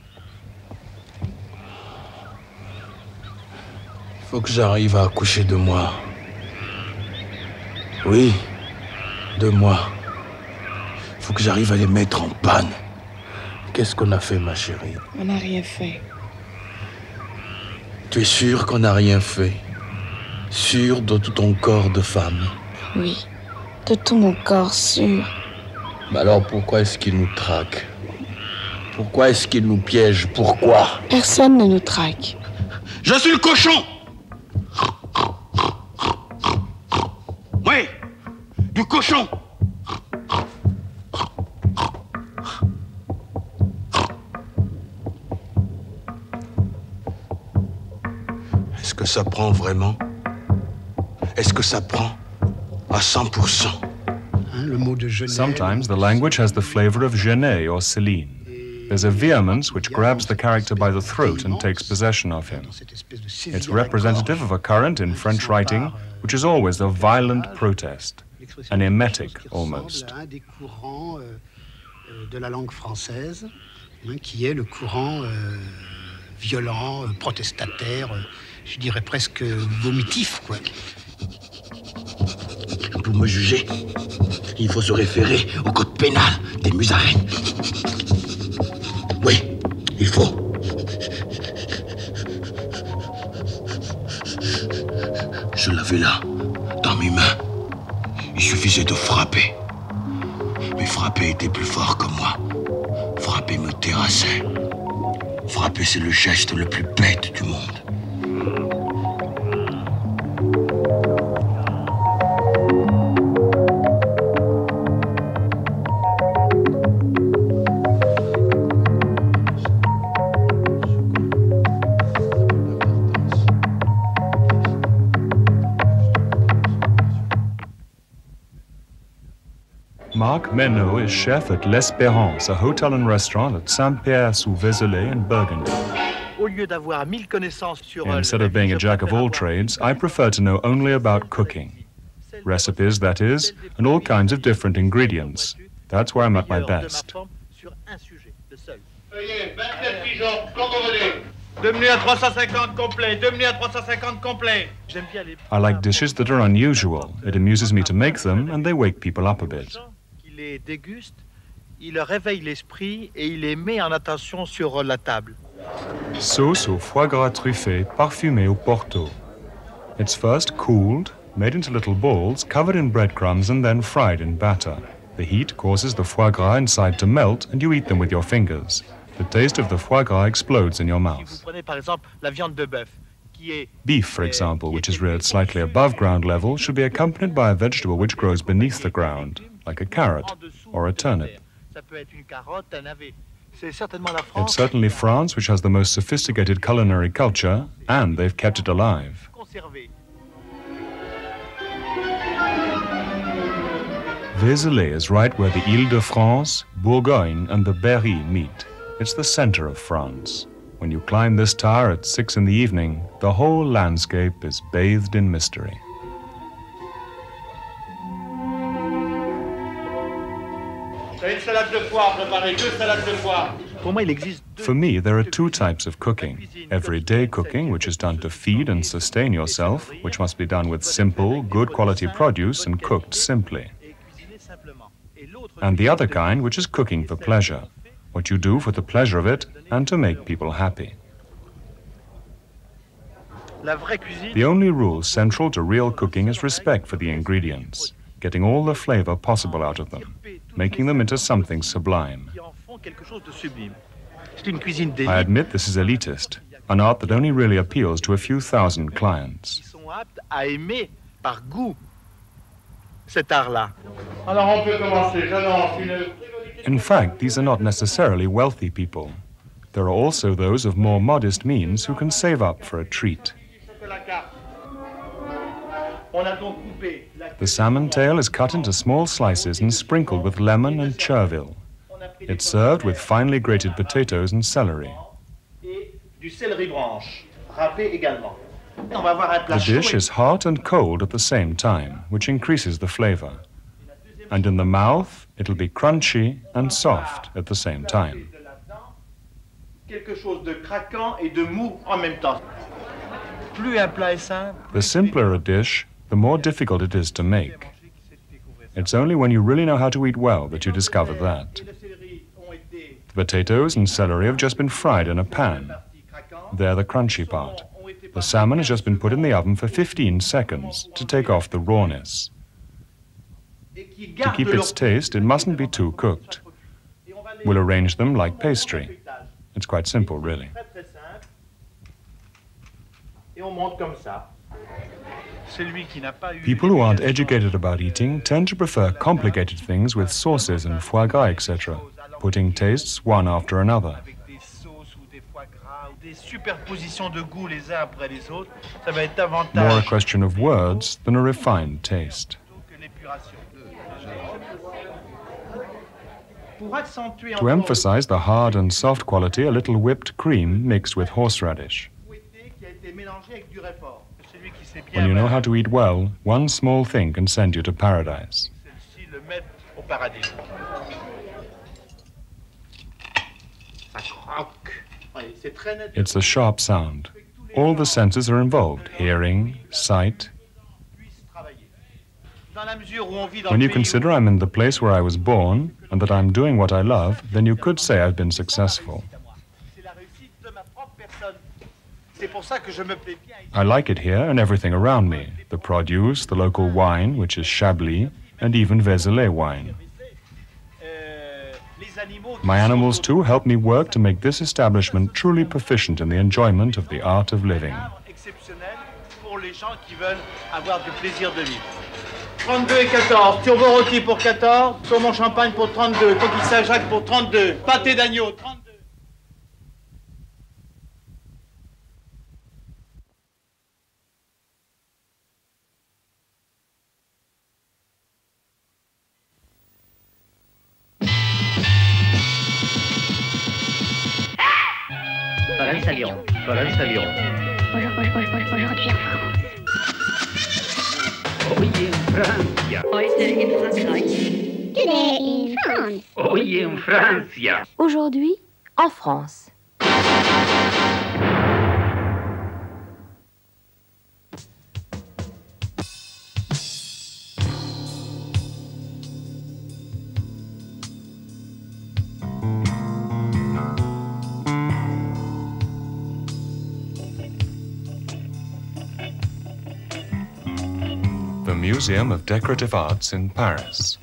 Il faut que j'arrive à accoucher de moi. Oui, de moi. Il faut que j'arrive à les mettre en panne. Qu'est-ce qu'on a fait, ma chérie? On n'a rien fait. Tu es sûre qu'on n'a rien fait? Sûre de tout ton corps de femme? Oui, de tout mon corps sûr. Mais alors pourquoi est-ce qu'il nous traque? Pourquoi est-ce qu'il nous piège? Pourquoi? Personne ne nous traque. Je suis le cochon! Oui, du cochon! Est-ce que ça prend vraiment? Est-ce que ça prend à 100%? Sometimes the language has the flavor of Genet or Céline. There's a vehemence which grabs the character by the throat and takes possession of him. It's representative of a current in French writing which is always a violent protest, an emetic almost. Un des courants de la langue française, qui est le courant violent, protestataire, je dirais presque vomitif, quoi. Pour me juger, il faut se référer au code pénal des musaraignes. Oui, il faut. Je l'avais là, dans mes mains. Il suffisait de frapper. Mais frapper était plus fort que moi. Frapper me terrassait. Frapper, c'est le geste le plus bête du monde. Marc Menot is chef at L'Espérance, a hotel and restaurant at Saint-Pierre-sous-Vézelay in Burgundy. Instead of being a jack of all trades, I prefer to know only about cooking. Recipes, that is, and all kinds of different ingredients. That's where I'm at my best. I like dishes that are unusual. It amuses me to make them, and they wake people up a bit. les déguste, il réveille l'esprit et il les met en attention sur la table. Sauce au foie gras truffé, parfumé au Porto. It's first cooled, made into little balls, covered in breadcrumbs and then fried in batter. The heat causes the foie gras inside to melt and you eat them with your fingers. The taste of the foie gras explodes in your mouth. Vous prenez par exemple la viande de bœuf, qui est Beef, for example, which is reared slightly above ground level, should be accompanied by a vegetable which grows beneath the ground, like a carrot or a turnip. ça peut être une carotte, un navet. C'est certainement la France. It's certainly France which has the most sophisticated culinary culture, and they've kept it alive. Conservé. Vézelay is right where the Île-de-France, Bourgogne and the Berry meet. It's the center of France. When you climb this tower at 6 in the evening, the whole landscape is bathed in mystery. Une salade de foie, préparez 2 salades de foie. Pour moi, il existe For me, there are 2 types of cooking. Everyday cooking, which is done to feed and sustain yourself, which must be done with simple, good quality produce and cooked simply. And the other kind, which is cooking for pleasure, what you do for the pleasure of it and to make people happy. la vraie cuisine. The only rule central to real cooking is respect for the ingredients, getting all the flavor possible out of them, making them into something sublime. Qui en font quelque chose de sublime. C'est une cuisine I d'élite. admit this is elitist, an art that only really appeals to a few thousand clients. Ils sont aptes à aimer par goût cet art-là. Alors on peut commencer. J'annonce une... In fact, these are not necessarily wealthy people. There are also those of more modest means who can save up for a treat. On a donc coupé la... The salmon tail is cut into small slices and sprinkled with lemon and chervil. It's served with finely grated potatoes and celery. et du céleri branche, râpé également. On va avoir un plat The dish chaud is hot and cold at the same time, which increases the flavor. And in the mouth, it'll be crunchy and soft at the same time. et quelque chose de craquant et de mou en même temps. Plus un plat est simple, The simpler a dish, the more difficult it is to make. It's only when you really know how to eat well that you discover that. The potatoes and celery have just been fried in a pan. They're the crunchy part. The salmon has just been put in the oven for 15 seconds to take off the rawness. To keep its taste, it mustn't be too cooked. We'll arrange them like pastry. It's quite simple, really. Très simple. Et on monte comme ça. celui qui n'a pas eu People who aren't educated about eating tend to prefer complicated things with sauces and foie gras, etc., putting tastes one after another. des sauces ou des foie gras ou des superpositions de goûts les uns après les autres, ça va être davantage More a question of words than a refined taste. que l'épuration. Pour accentuer To emphasize the hard and soft quality, a little whipped cream mixed with horseradish. qui a été mélangé avec du réfort. Celui qui sait bien When you know how to eat well, one small thing can send you to paradise. celle-ci le mettre au paradis. Ça croque. Oui, c'est très net. It's a sharp sound. All the senses are involved: hearing, sight. Dans la mesure où on vit dans When le you pays où consider I'm in the place where I was born and that I'm doing what I love, then you could say I've been successful. c'est la réussite de ma propre personne. C'est pour ça que je me plais bien ici. I like it here and everything around me: the produce, the local wine, which is Chablis, and even Vézelay wine. Les animaux My animals, too, help me work to make this establishment truly proficient in the enjoyment of the art of living. exceptionnels pour les gens qui veulent avoir du plaisir de vivre. 32 et 14, turbo rôti pour 14, saumon champagne pour 32, coquille Saint-Jacques pour 32, pâté d'agneau 32. Aujourd'hui en France. Aujourd'hui in Francia. Heute in Frankreich. Today in France. Hoy en Francia. Aujourd'hui en France. the Museum of Decorative Arts in Paris.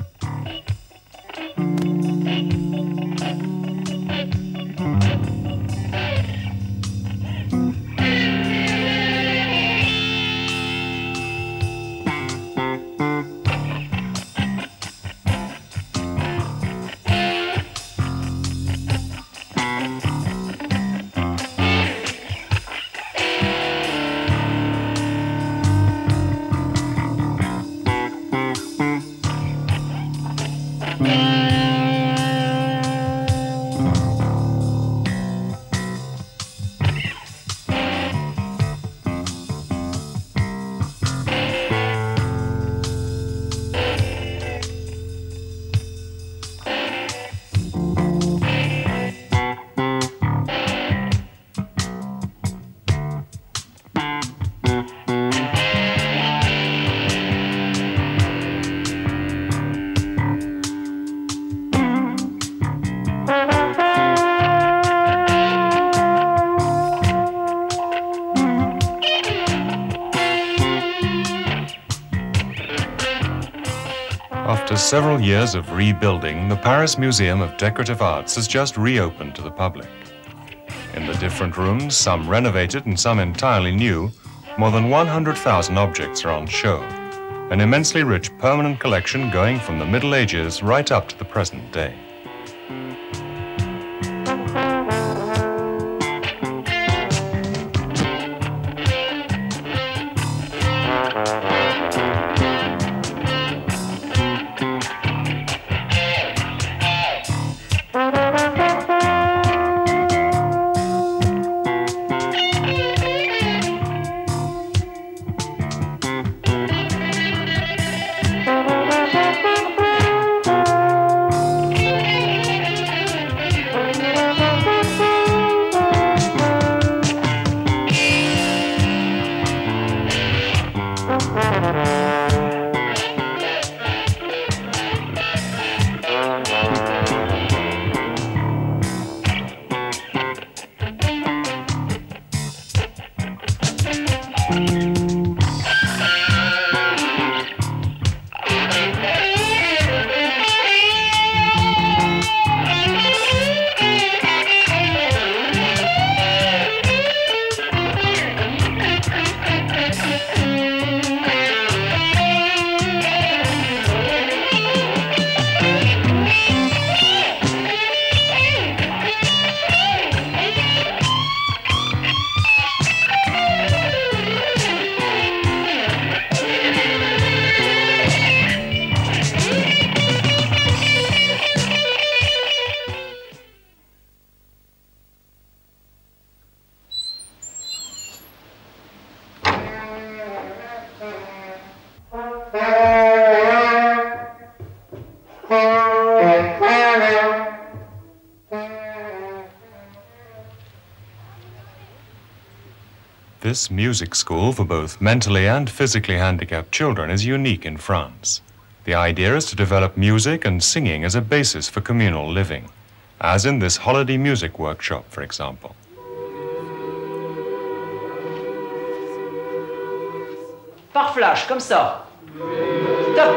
After several years of rebuilding, the Paris Museum of Decorative Arts has just reopened to the public. In the different rooms, some renovated and some entirely new, more than 100,000 objects are on show, an immensely rich permanent collection going from the Middle Ages right up to the present day. This music school for both mentally and physically handicapped children is unique in France. The idea is to develop music and singing as a basis for communal living, as in this holiday music workshop, for example. Par flash, comme ça. Top.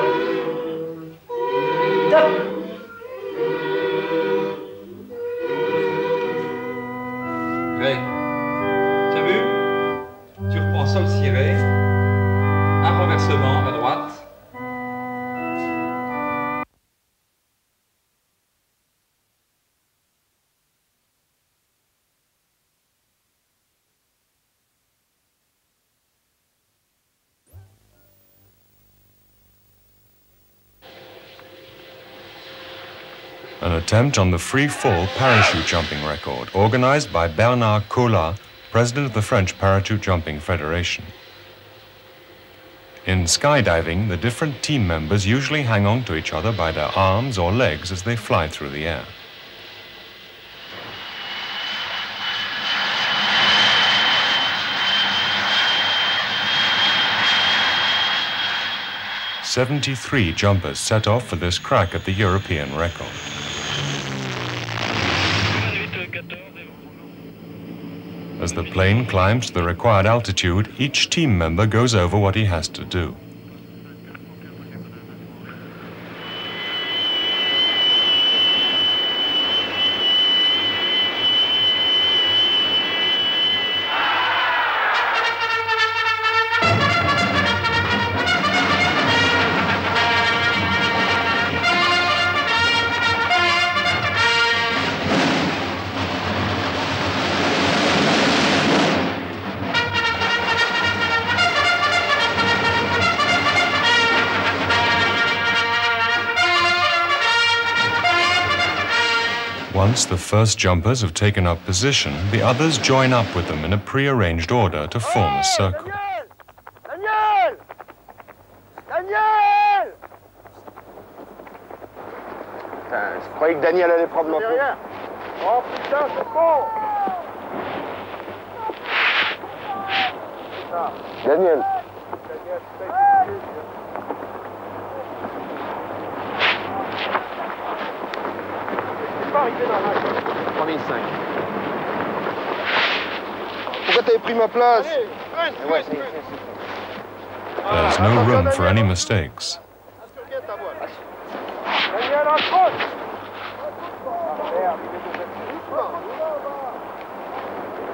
Top. Greg, tu as vu? Tu reprends sol ciré, un renversement à droite. An attempt on the free-fall parachute jumping record, organized by Bernard Collat, president of the French Parachute Jumping Federation. In skydiving, the different team members usually hang on to each other by their arms or legs as they fly through the air. "73 jumpers set off for this crack at the European record. As the plane climbs to the required altitude, each team member goes over what he has to do. Once the first jumpers have taken up position, the others join up with them in a pre-arranged order to form a circle. Daniel! Daniel! Je croyais que Daniel allait prendre ma peau. Oh putain, c'est bon! Daniel. Pas arrivé dans la 3005. Pourquoi t'avais pris ma place? Ouais, c'est There's no room for any mistakes. Daniel, accroche!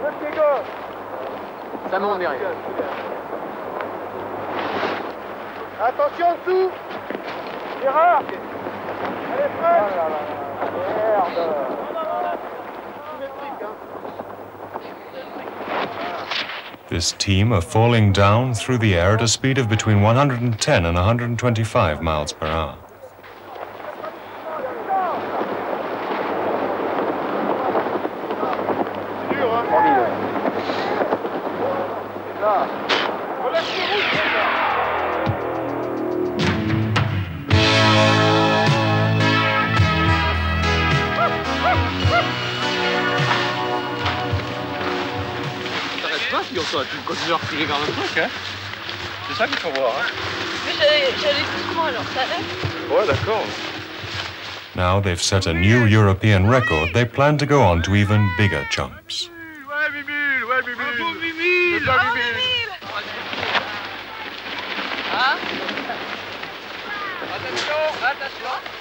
Le pied gauche! Ça monte derrière. Attention en dessous! Gérard! Allez, Fred! Merde! Symétrique, hein? This team are falling down through the air at a speed of between 110 and 125 miles per hour. Tu continues à reculer vers le truc, hein? C'est ça qu'il faut voir, hein? Mais j'allais doucement alors, ça allait? Ouais, d'accord. Now they've set a new European record, they plan to go on to even bigger jumps. Ouais, Bibule! Ouais, Bibule! Bravo, Bibule! Bravo, Bibule! Hein? Attention, attention!